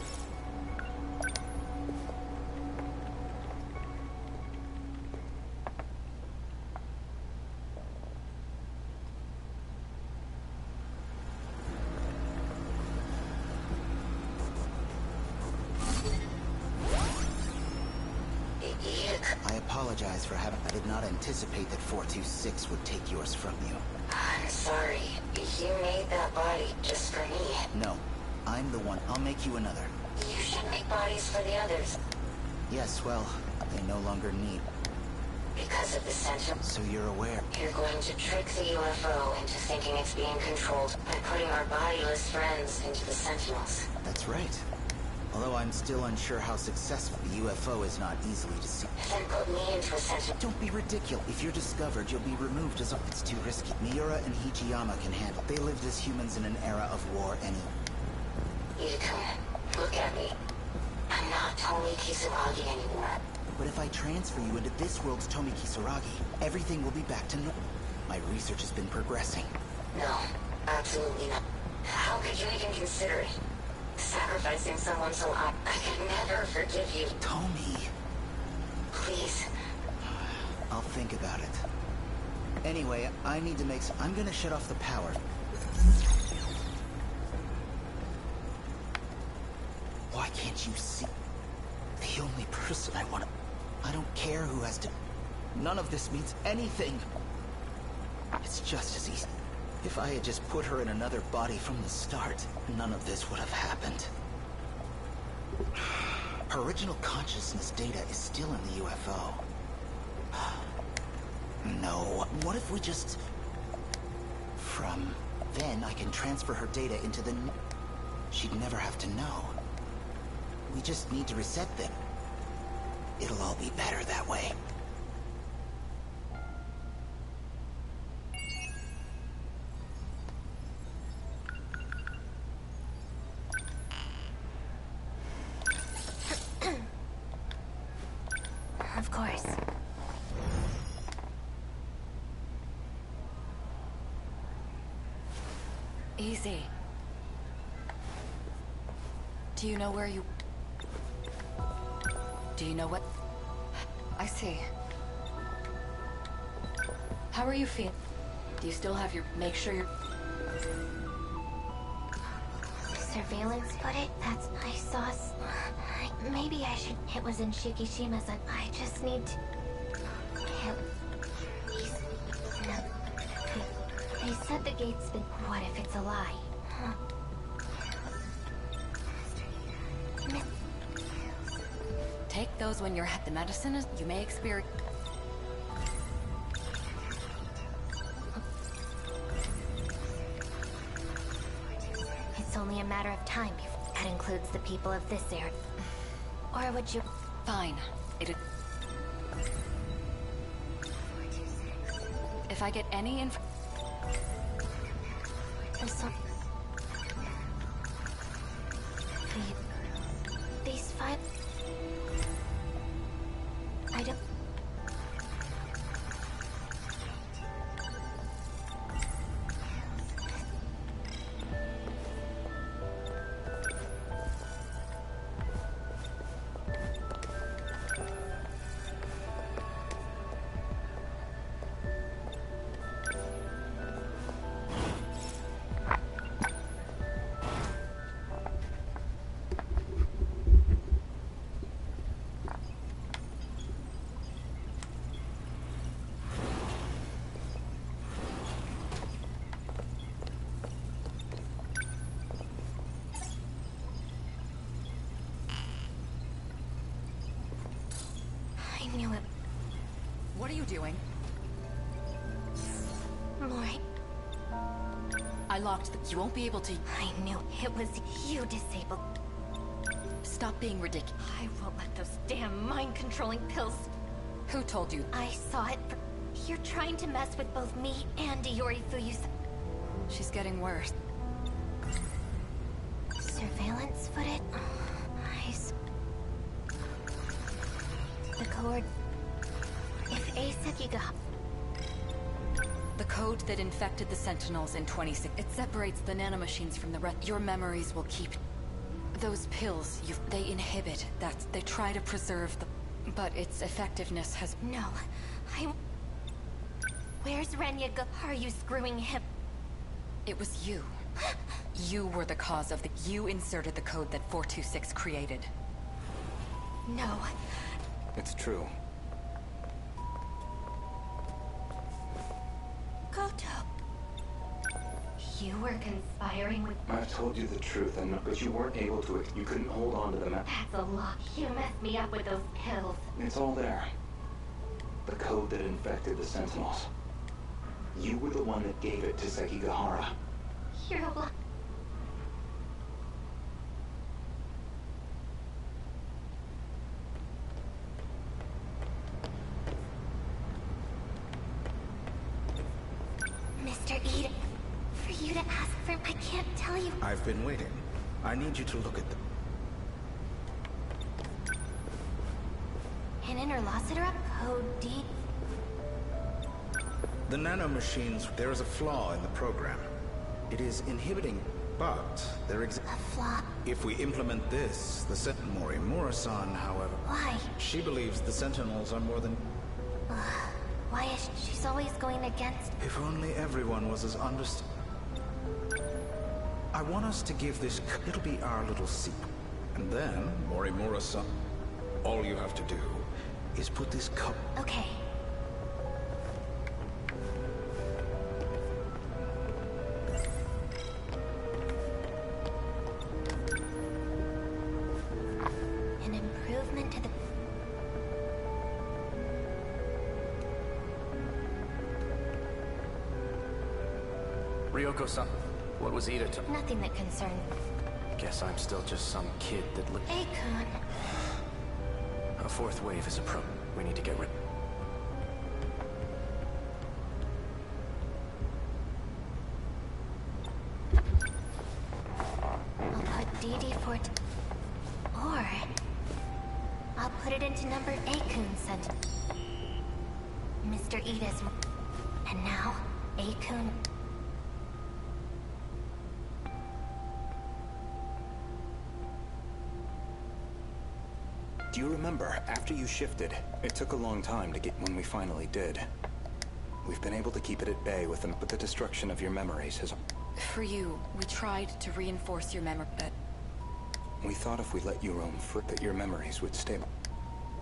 I apologize for having... I did not anticipate that 426 would take yours from you. I'm sorry. You made that body just for me. No, I'm the one. I'll make you another. You should make bodies for the others. Yes, well, they no longer need... Because of the Sentinels. So you're aware. You're going to trick the UFO into thinking it's being controlled by putting our bodiless friends into the Sentinels. That's right. Although I'm still unsure how successful the UFO is not easily deceived. Then put me into a Sentinel. Don't be ridiculous. If you're discovered, you'll be removed as a... It's too risky. Miura and Hijiyama can handle. They lived as humans in an era of war Ida-kun, look at me. I'm not Tomi Kisaragi anymore. But if I transfer you into this world's Tomi Kisaragi, everything will be back to normal. My research has been progressing. No, absolutely not. How could you even consider it? Sacrificing someone so I could never forgive you. Tomi. Please. I'll think about it. Anyway, I need to make... I'm gonna shut off the power. Why can't you see? The only person I want to... I don't care who has to... None of this means anything. It's just as easy. If I had just put her in another body from the start, none of this would have happened. Her original consciousness data is still in the UFO. No, what if we just... From then, I can transfer her data into the... She'd never have to know. We just need to reset them. It'll all be better that way. course. Easy. Do you know where you... Do you know what... I see. How are you feeling? Do you still have your... Make sure you're... Surveillance footage? That's... I saw... Maybe I should... It was in Shikishima's... I just need to... No. They said the gate's been... What if it's a lie? Huh? Take those when you're... The medicine is... You may experience... It's only a matter of time before... That includes the people of this area. Or would you... Fine. If I get any info... These five... I don't... I knew it. What are you doing? Mori. I locked the... You won't be able to... I knew it was you disabled. Stop being ridiculous. I won't let those damn mind-controlling pills... Who told you? I saw it. You're trying to mess with both me and Iori Fuyusa. She's getting worse. Surveillance footage? The code... If Aeseki ga... The code that infected the Sentinels in 26... It separates the nanomachines from the rest. Your memories will keep... Those pills, they inhibit that. They try to preserve the... But its effectiveness has... No. Where's Renya? Are you screwing him? It was you. You were the cause of the... You inserted the code that 426 created. No. It's true. Goto. You were conspiring with... I've told you the truth, but you weren't able to. You couldn't hold on to the map. That's a lot. You messed me up with those pills. It's all there. The code that infected the Sentinels. You were the one that gave it to Sekigahara. You're a lot. Mr. Eden, for you to ask for... I can't tell you... I've been waiting. I need you to look at them. An interlocutor code D... The nanomachines, there is a flaw in the program. It is inhibiting, but there exists... A flaw? If we implement this, the Mori Mura-san, however... Why? She believes the Sentinels are more than... Why is she's always going against... If only everyone was as understood. I want us to give this... It'll be our little secret. And then, Morimura-san, all you have to do is put this cup... Okay. An improvement to the... Ryoko-san, what was Ida to... Nothing that concerned... Guess I'm still just some kid that looked... Akon. A fourth wave is approaching. We need to get rid... I'll put DD4... Or... I'll put it into number Aegis sent Mr. Aegis. And now, Aegis. Do you remember, after you shifted, it took a long time to get when we finally did. We've been able to keep it at bay with them, but the destruction of your memories has... For you, we tried to reinforce your memory, but... We thought if we let you roam free, that your memories would stay.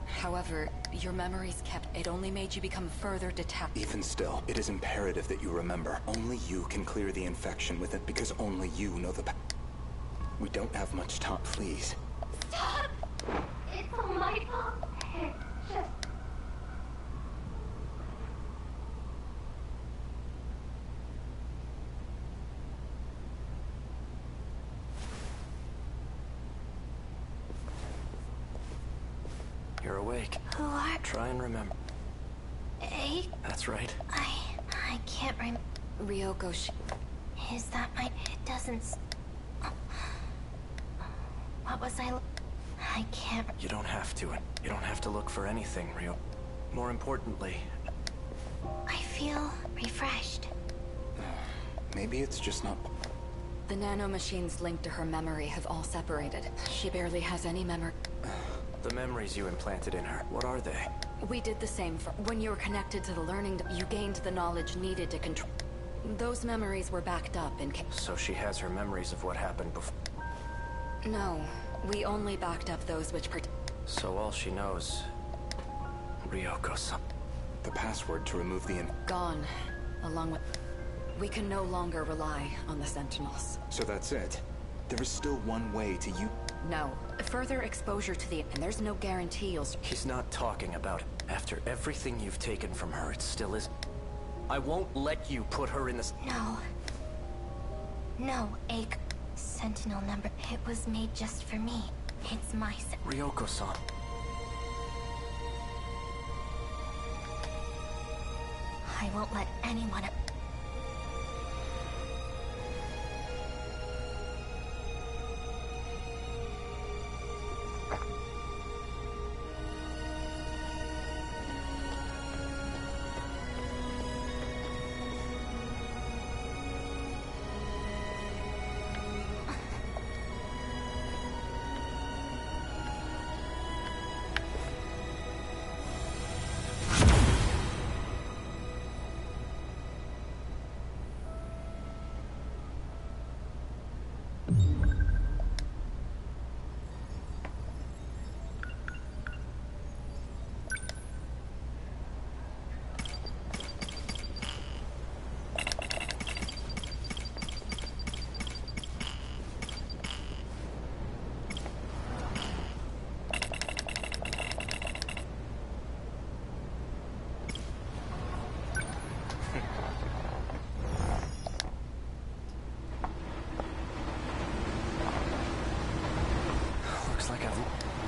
However, your memories kept... It only made you become further detached. Even still, it is imperative that you remember. Only you can clear the infection with it, because only you know the... We don't have much time, please. Stop! It's all my fault. It's just... You're awake. Who are... Try and remember. That's right. I can't remember. Ryoko, Is that my... It doesn't... What was I can't... You don't have to. You don't have to look for anything, Ryo. More importantly... I feel refreshed. Maybe it's just not... The nanomachines linked to her memory have all separated. She barely has any memory. The memories you implanted in her, what are they? We did the same for... When you were connected to the learning, you gained the knowledge needed to control... Those memories were backed up in case... So she has her memories of what happened before... No, we only backed up those which... So all she knows... Ryoko-san. The password to remove the... Gone, along with... We can no longer rely on the Sentinels. So that's it? There is still one way to you... No. Further exposure to the... And there's no guarantee you'll... He's not talking about it. After everything you've taken from her, it still is... I won't let you put her in this... No. No, Sentinel number... It was made just for me. It's my... Ryoko-san. I won't let anyone...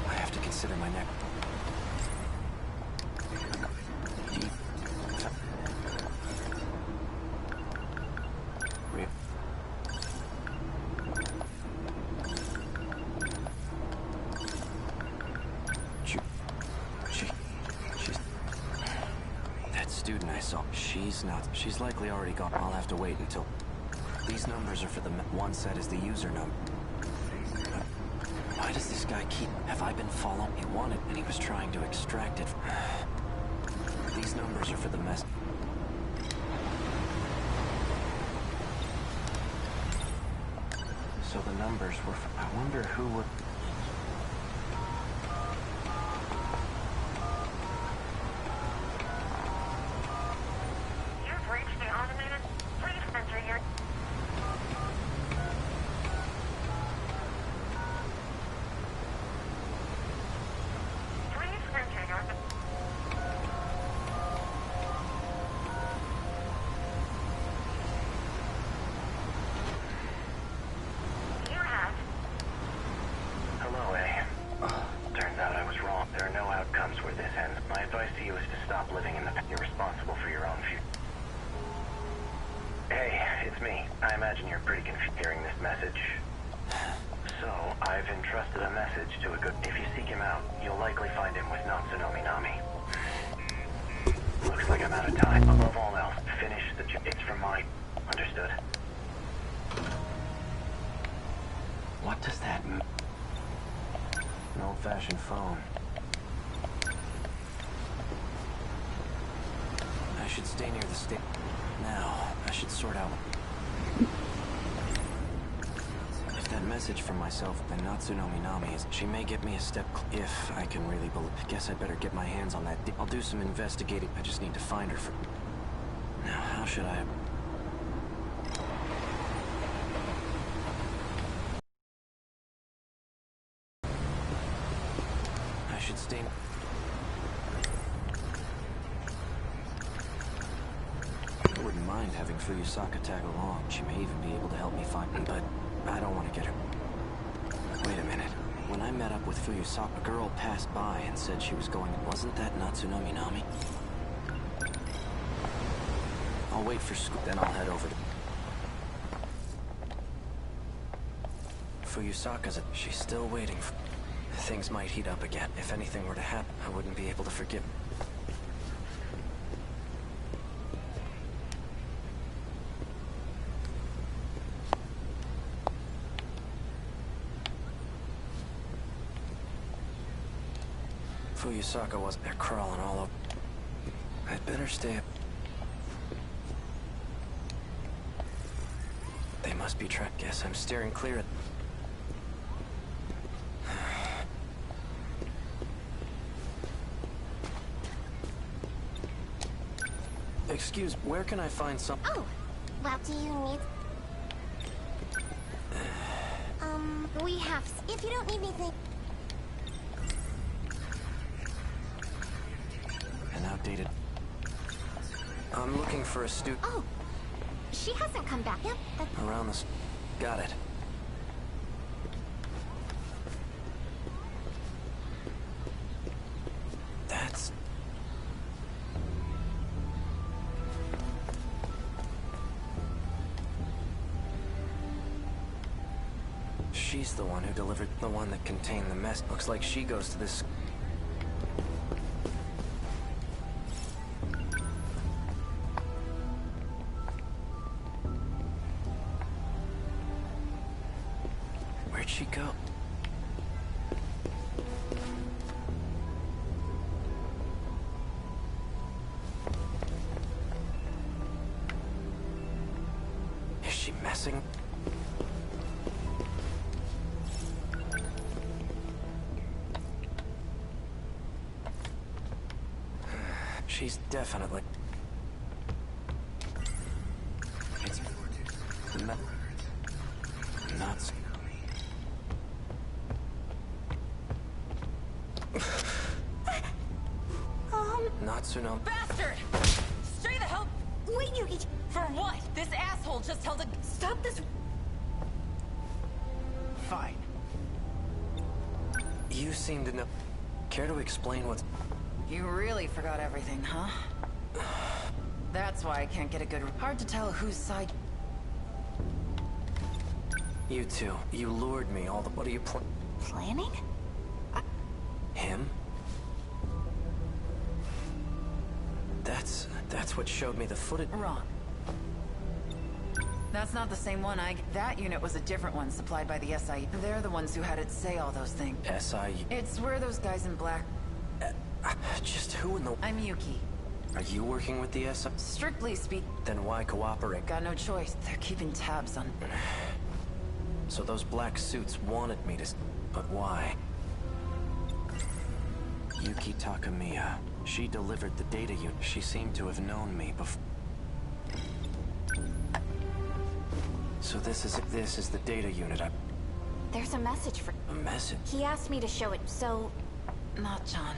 I have to consider my neck. She's... That student I saw, she's not... She's likely already gone. I'll have to wait until... These numbers are for the... One set is the user number. Why does this guy keep... Have I been following? He wanted, and he was trying to extract it. These numbers are for the mess... So the numbers were for... I wonder who would... You've reached the automated... Please enter your... So, I've entrusted a message to a good... If you seek him out, you'll likely find him with Natsuno Minami. Looks like I'm out of time. Above all else, finish the job. It's from my... Understood? What does that mean? An old-fashioned phone. I should stay near the state. Now, I should sort out... If that message from myself, then Natsuno Minami is... She may get me a step if I can really believe... Guess I better get my hands on that... I'll do some investigating. I just need to find her for... Now, how should I... I should stay... I wouldn't mind having Fuyusaka tag along. She may even be able to help me find... But I don't want to get her... Wait a minute. When I met up with Fuyusaka, a girl passed by and said she was going... Wasn't that Natsuno Minami? I'll wait for school, then I'll head over to... Fuyusaka's... She's still waiting for... Things might heat up again. If anything were to happen, I wouldn't be able to forgive... Fuyusaka was there crawling all over. I'd better stay up. They must be trapped. Guess I'm steering clear of... Excuse, where can I find some... Oh, well, do you need... we have... If you don't need anything... An outdated... I'm looking for a student... Oh, she hasn't come back yet. Around this... Got it. That's... She's the one who delivered the one that contained the mess. Looks like she goes to this... Where'd she go? Is she messing? She's definitely... It's... Nuts. Natsuno... Bastard! Stay the hell... Wait, Yuki... For what? This asshole just held a... Stop this... Fine. You seem to know... Care to explain what's... You really forgot everything, huh? That's why I can't get a good... Hard to tell whose side... You two. You lured me all the... What are you Planning? Him? That's what showed me the footage. Wrong. That's not the same one. That unit was a different one supplied by the SIE. They're the ones who had it say all those things. SIE? It's where those guys in black... Just who in the... I'm Yuki. Are you working with the SIE? Strictly speak... Then why cooperate? Got no choice. They're keeping tabs on... So those black suits wanted me to... But why? Yuki Takamiya. She delivered the data unit. She seemed to have known me before. So this is the data unit. There's a message for... A message? He asked me to show it, so... Not John.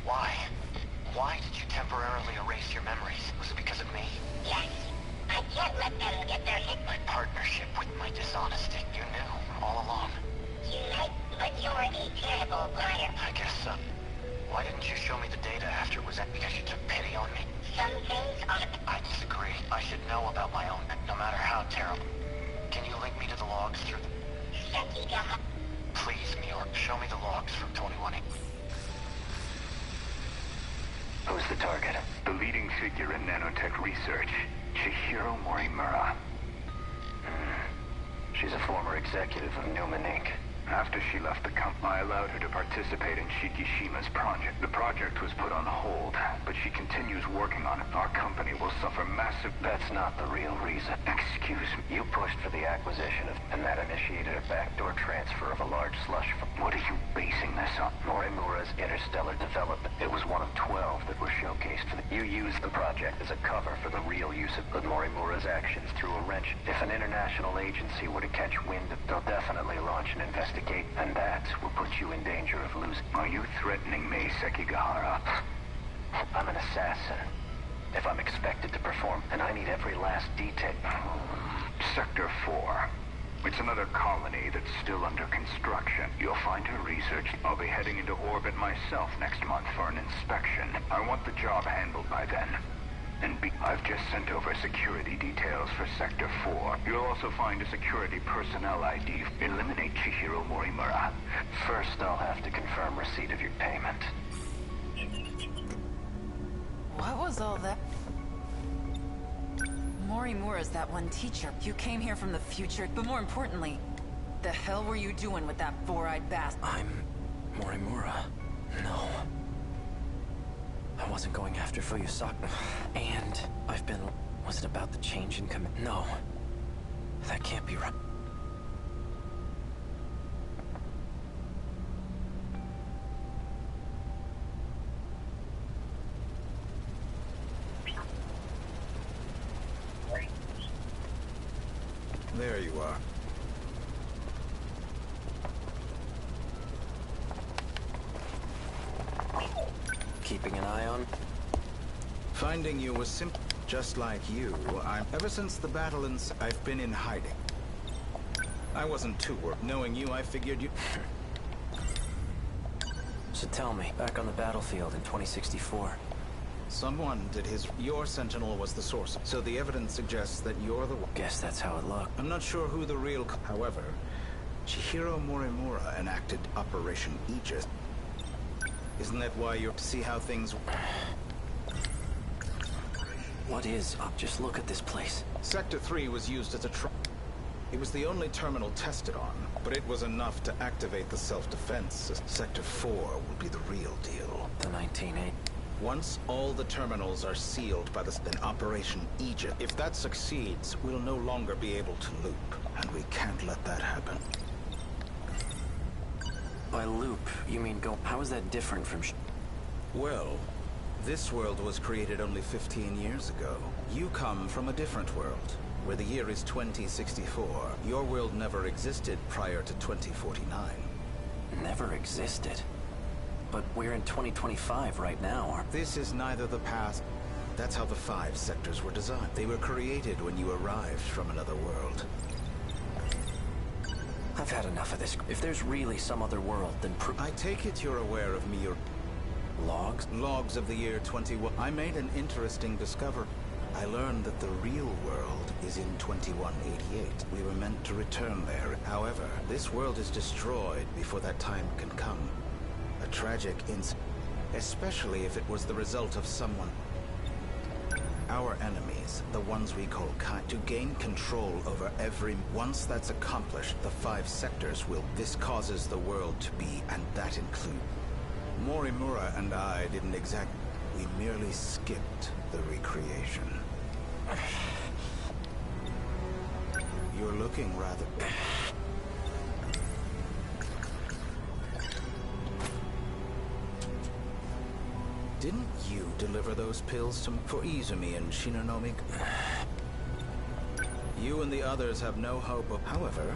Why? Why did you temporarily erase your memories? Was it because of me? Yes. I can't let them get their hit. My partnership with my dishonesty. You knew all along. You might, but you're a terrible liar. I guess so. Why didn't you show me the data after it was at? Because you took pity on me? Some things are... I disagree. I should know about my own, no matter how terrible. Can you link me to the logs through... Please, Muir, show me the logs from 21. Who's the target? The leading figure in nanotech research, Chihiro Morimura. She's a former executive of Newman Inc. After she left the company, I allowed her to participate in Shikishima's project. The project was put on hold, but she continues working on it. Our company will suffer massive... That's not the real reason. Excuse me. You pushed for the acquisition of... and that initiated a backdoor transfer of a large slush fund. What are you basing this on? Morimura's interstellar development. It was one of 12 that were showcased for the... You used the project as a cover for the real use of... But Morimura's actions threw a wrench. If an international agency were to catch wind, they'll definitely launch an investigation. And that will put you in danger of losing. Are you threatening me, Sekigahara? I'm an assassin. If I'm expected to perform, and I need every last detail. Sector 4. It's another colony that's still under construction. You'll find her research. I'll be heading into orbit myself next month for an inspection. I want the job handled by then. I've just sent over security details for Sector 4. You'll also find a security personnel ID. Eliminate Chihiro Morimura. First, I'll have to confirm receipt of your payment. What was all that? Morimura's that one teacher. You came here from the future, but more importantly, the hell were you doing with that four-eyed bastard? I'm Morimura. No. I wasn't going after Fuyusaka. And I've been... Was it about the change in command? No. That can't be right. There you are. Keeping an eye on? Finding you was simple. Just like you, ever since the battle I've been in hiding. I wasn't too worried. Knowing you, I figured you... So tell me, back on the battlefield in 2064. Someone did your Sentinel was the source, so the evidence suggests that you're the one. Guess that's how it looked. I'm not sure who the real... However, Chihiro Morimura enacted Operation Aegis. Isn't that why you're to see how things... What is up? Just look at this place. Sector 3 was used as a It was the only terminal tested on, but it was enough to activate the self-defense. Sector 4 will be the real deal. The 1980. Once all the terminals are sealed by then Operation Aegis. If that succeeds, we'll no longer be able to loop, and we can't let that happen. By loop, you mean go... How is that different from Well, this world was created only 15 years ago. You come from a different world, where the year is 2064. Your world never existed prior to 2049. Never existed? But we're in 2025 right now, This is neither the past... That's how the 5 sectors were designed. They were created when you arrived from another world. I've had enough of this. If there's really some other world, then I take it you're aware of me, Logs? Logs of the year 21. I made an interesting discovery. I learned that the real world is in 2188. We were meant to return there. However, this world is destroyed before that time can come. A tragic incident, especially if it was the result of someone. Our enemies, the ones we call kind, to gain control over every... Once that's accomplished, the 5 sectors will... This causes the world to be, and that includes... Morimura and I didn't we merely skipped the recreation. You're looking rather... Didn't you deliver those pills for Izumi and Shinonome? You and the others have no hope of... However...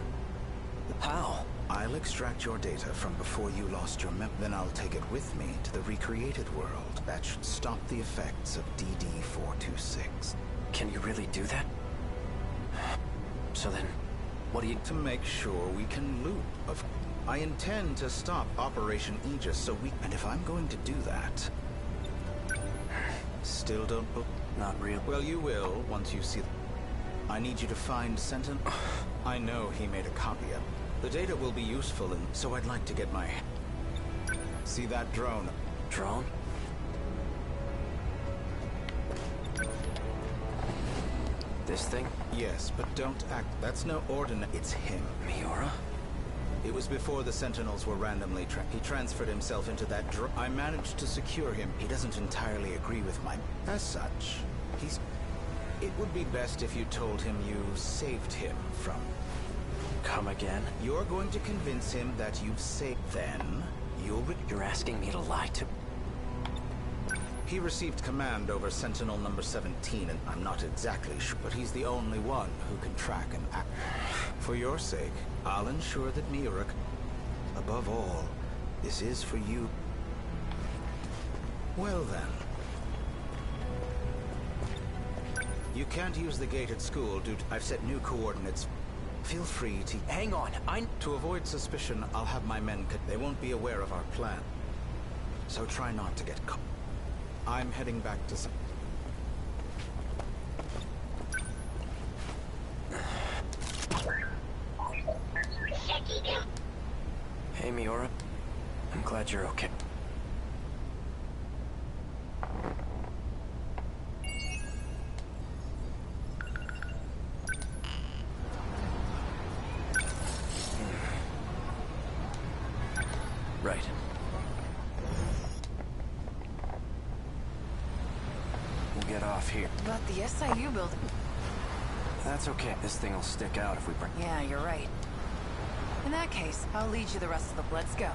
How? I'll extract your data from before you lost your then I'll take it with me to the recreated world. That should stop the effects of DD-426. Can you really do that? So then, what do you... To make sure we can loop. I intend to stop Operation Aegis so we... And if I'm going to do that... Still don't... Not real. Well, you will once you see... I need you to find Sentinel. I know he made a copy of it. The data will be useful, and so I'd like to get my... See that drone? Drone? This thing? Yes, but don't act. That's no ordinary. It's him. Miura? It was before the Sentinels were randomly He transferred himself into that drone. I managed to secure him. He doesn't entirely agree with my... As such, he's... It would be best if you told him you saved him from... Come again? You're going to convince him that you've saved... Then, You're asking me to lie to... He received command over Sentinel number 17, and I'm not exactly sure, but he's the only one who can track and act. For your sake, I'll ensure that Miura... Above all, this is for you. Well then. You can't use the gate at school due to... I've set new coordinates. Feel free to... Hang on, To avoid suspicion, I'll have my men... They won't be aware of our plan. So try not to get caught. I'm heading back to... Hey, Miura. I'm glad you're okay. Right. We'll get off here. But the SIU building... That's okay. This thing will stick out if we bring... Yeah, you're right. In that case, I'll lead you the rest of the... Let's go.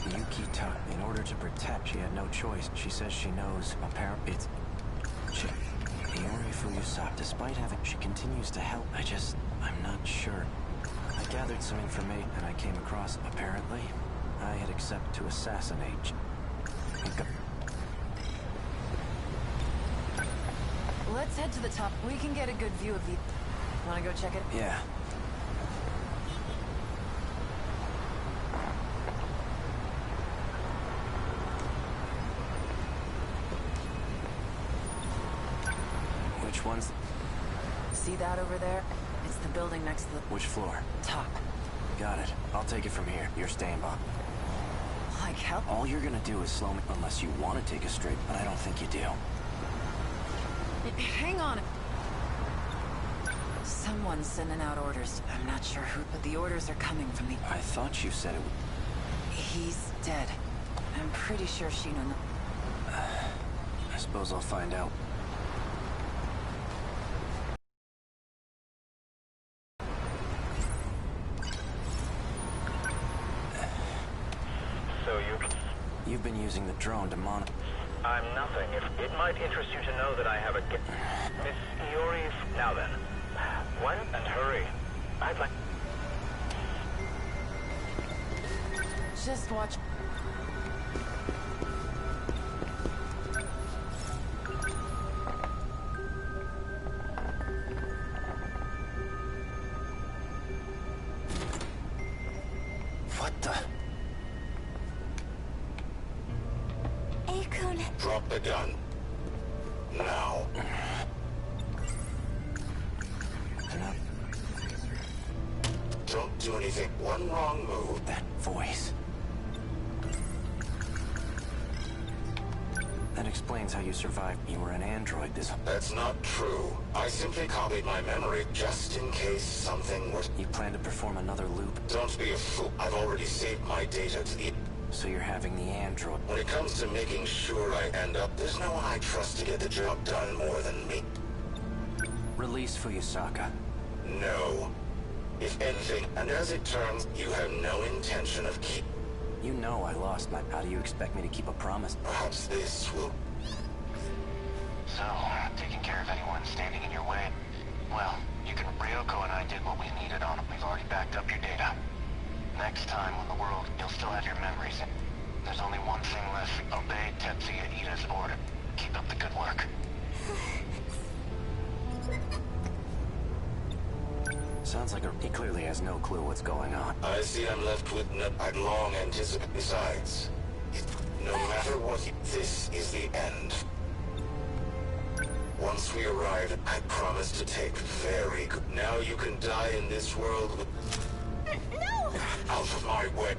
Yukito, in order to protect, she had no choice. She says she knows. Apparently, it's... Iori Fuyusaka, despite having... She continues to help. I'm not sure. I gathered some information, and I came across... Apparently, I had accepted to assassinate... Let's head to the top. We can get a good view of the... Wanna go check it? Yeah. Which one's... See that over there? It's the building next to the... Which floor? Top. Got it. I'll take it from here. You're staying, Bob. Like hell? All you're gonna do is slow me, unless you want to take a straight, but I don't think you do. Hang on. Someone's sending out orders. I'm not sure who, but the orders are coming from the... I thought you said it would... He's dead. I'm pretty sure Shino... I suppose I'll find out. So You've been using the drone to monitor... I'm nothing. If it might interest you to know that I have a... Miss Iori... Now then. When? And hurry. I'd like... Just watch... What the... Drop the gun. Now. Don't do anything. One wrong move. That voice. That explains how you survived. You were an android That's not true. I simply copied my memory just in case something was... You plan to perform another loop? Don't be a fool. I've already saved my data to the... So you're having the android... When it comes to making sure I end up, there's no one I trust to get the job done more than me. Release Fuyusaka. No. If anything, and as it turns, you have no intention of keep... You know I lost my... How do you expect me to keep a promise? Perhaps this will... So, taking care of anyone standing in your way? Well, Ryoko and I did what we needed on them. We've already backed up your data. Next time on the world, you'll still have your memories. There's only one thing left. Obey Tetsuya Ida's order. Keep up the good work. Sounds like he clearly has no clue what's going on. I see I'm left with no... I'd long anticipated. Besides, No matter what, this is the end. Once we arrive, I promise to take very good. Now you can die in this world with... No! Out of my way.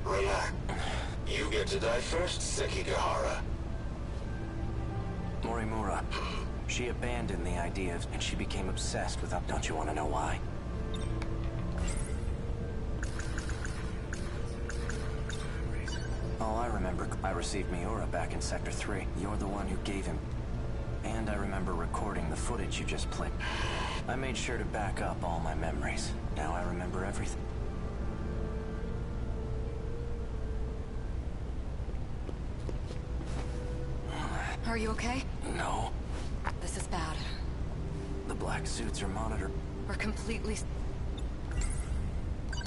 Relax. You get to die first, Sekigahara. Morimura. She abandoned the idea of, and she became obsessed with... Don't you want to know why? Oh, I remember. I received Miura back in Sector 3. You're the one who gave him. And I remember recording the footage you just played. I made sure to back up all my memories. Now I remember everything. Are you okay? No. This is bad. The black suits are monitored. We're completely...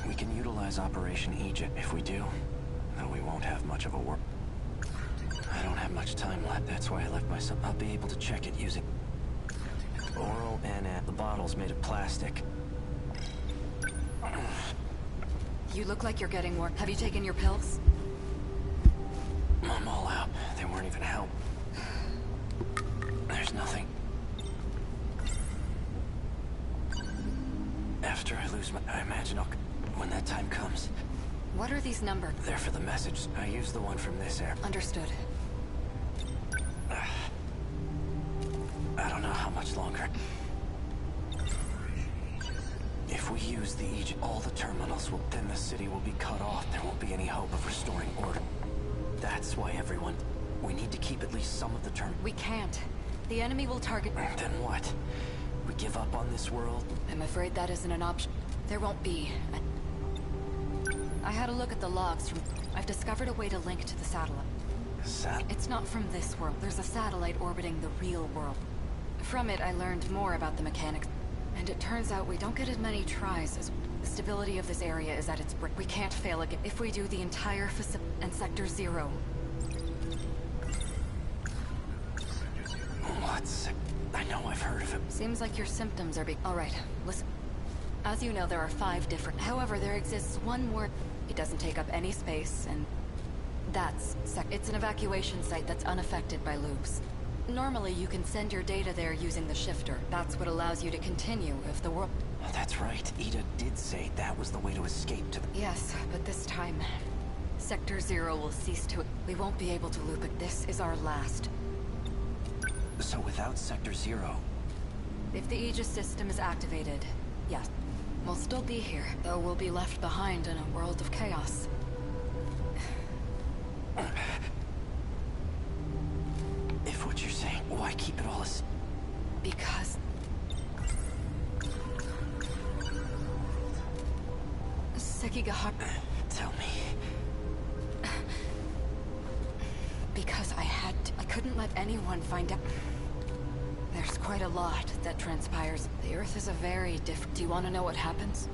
We can utilize Operation Aegis if we do. Though we won't have much of a work. I don't have much time left. That's why I left myself. I'll be able to check it using... Oral and the bottle's made of plastic. You look like you're getting more. Have you taken your pills? I'm all out. They weren't even help. There's nothing. After I lose my... I imagine when that time comes. What are these numbers? They're for the message. I used the one from this air. Understood. I don't know how much longer. If we use the Aegis, all the terminals will... Then the city will be cut off. There won't be any hope of restoring order. That's why everyone... We need to keep at least some of the term... We can't. The enemy will target... Then what? We give up on this world? I'm afraid that isn't an option. There won't be. I had a look at the logs from... I've discovered a way to link to the satellite. It's not from this world. There's a satellite orbiting the real world. From it, I learned more about the mechanics. And it turns out we don't get as many tries as... The stability of this area is at its brink. We can't fail again. If we do, the entire facility and Sector 0... What's... I know I've heard of it. Seems like your symptoms are big. Alright, listen. As you know, there are 5 different... However, there exists one more... It doesn't take up any space, and... That's... It's an evacuation site that's unaffected by loops. Normally, you can send your data there using the shifter. That's what allows you to continue if the world... That's right. Ida did say that was the way to escape to the... Yes, but this time... Sector 0 will cease to... We won't be able to loop it. This is our last. So without Sector 0... If the Aegis system is activated, yes. We'll still be here, though we'll be left behind in a world of chaos. If what you're saying, why keep it all as... Because... Sekigahara... Tell me. Because I had to. I couldn't let anyone find out. There's quite a lot that transpires. The Earth is a very different... Do you want to know what happens?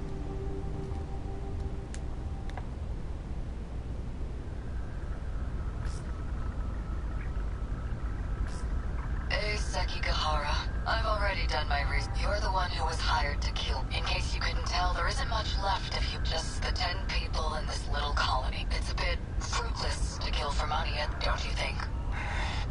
Hey, Sekigahara. I've already done my research. You're the one who was hired to kill. In case you couldn't tell, there isn't much left of you. Just the 10 people in this little colony. It's a bit fruitless to kill for money, don't you think?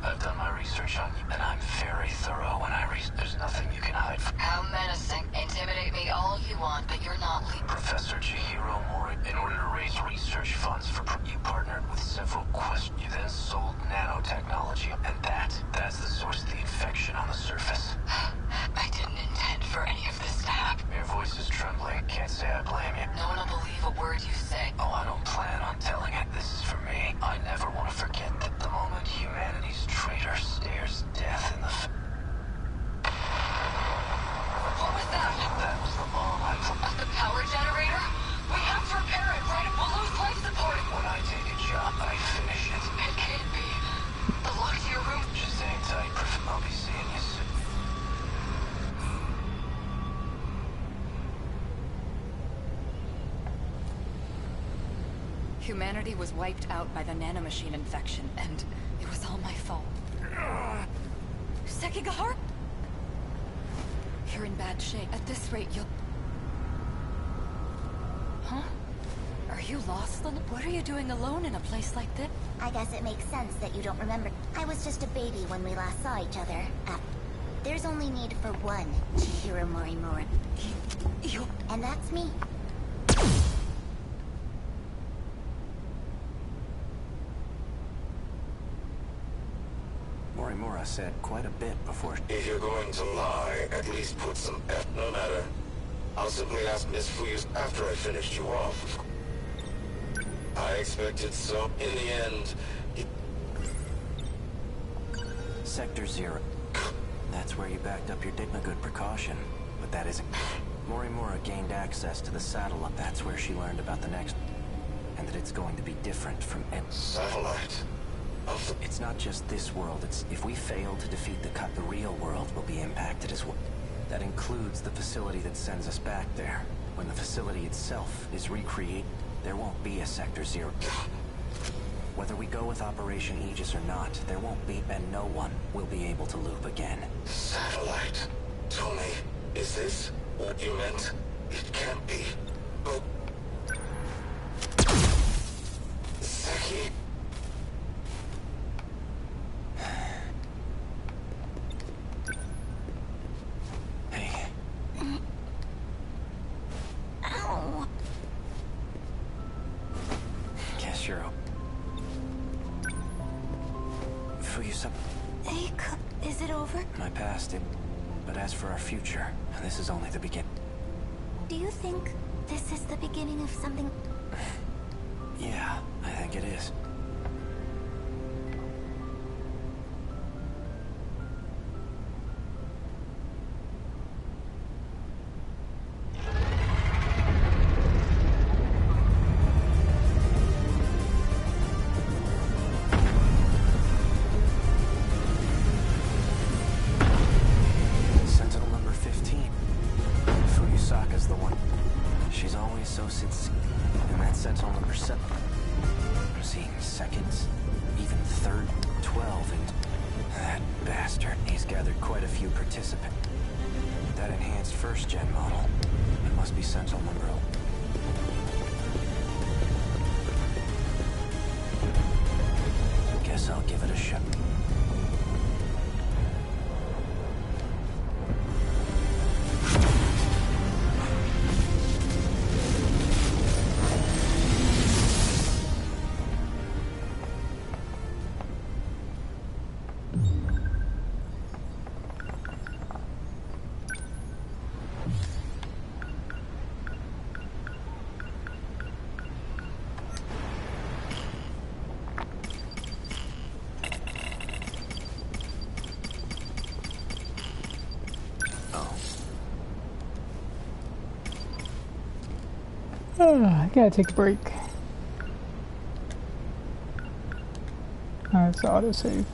I've done my research on you, and I'm very thorough when I There's nothing you can hide from... How menacing. Intimidate me all you want, but you're not Professor Chihiro Mori, in order to raise research funds for... You partnered with several questions. You then sold nanotechnology, and that's the source of the infection on the surface. I didn't intend for any of this to happen. Your voice is trembling. Can't say I blame you. No one will believe a word you say. Oh, I don't plan on telling it. This is for me. I never want to forget that the moment humanity's traitor stares death in the face. What was that? That was the bomb I put... The power generator? We have to repair it, right? We'll lose life support. When I take a job, I finish it. It can't be. The lock to your room. Just hang tight. I'll be seeing you soon. Humanity was wiped out by the nanomachine infection, and it was all my fault. Sekigahara? You're in bad shape. At this rate, you'll... Huh? Are you... you lost, Lynn? What are you doing alone in a place like this? I guess it makes sense that you don't remember. I was just a baby when we last saw each other. There's only need for one Chihiro Morimura. You... And that's me. Morimura said quite a bit before... If you're going to lie, at least put some F. No matter. I'll simply ask Miss Fuyus after I finished you off. I expected so. In the end, Sector 0. That's where you backed up your Digna good precaution. But that isn't... Morimura gained access to the satellite. That's where she learned about the next... And that it's going to be different from... Satellite? It's not just this world. It's... If we fail to defeat the cut, the real world will be impacted as well. That includes the facility that sends us back there. When the facility itself is recreated, there won't be a Sector 0. Whether we go with Operation Aegis or not, there won't be, and no one will be able to loop again. Satellite. Tell me, is this what you meant? It can't be. But... Seki... Hey. Ow. Guess you're... Fuyus... Hey, is it over? My past, but as for our future, this is only the beginning. Do you think this is the beginning of something? Yeah, I think it is. Sentinel number 15. Fuyusaka's the one. She's always so sincere. And that Sentinel number 7. I'm seeing seconds, even third, 12, and that bastard. He's gathered quite a few participants. That enhanced first-gen model. It must be Sentinel number... Guess I'll give it a shot. I gotta take a break. Let's autosave.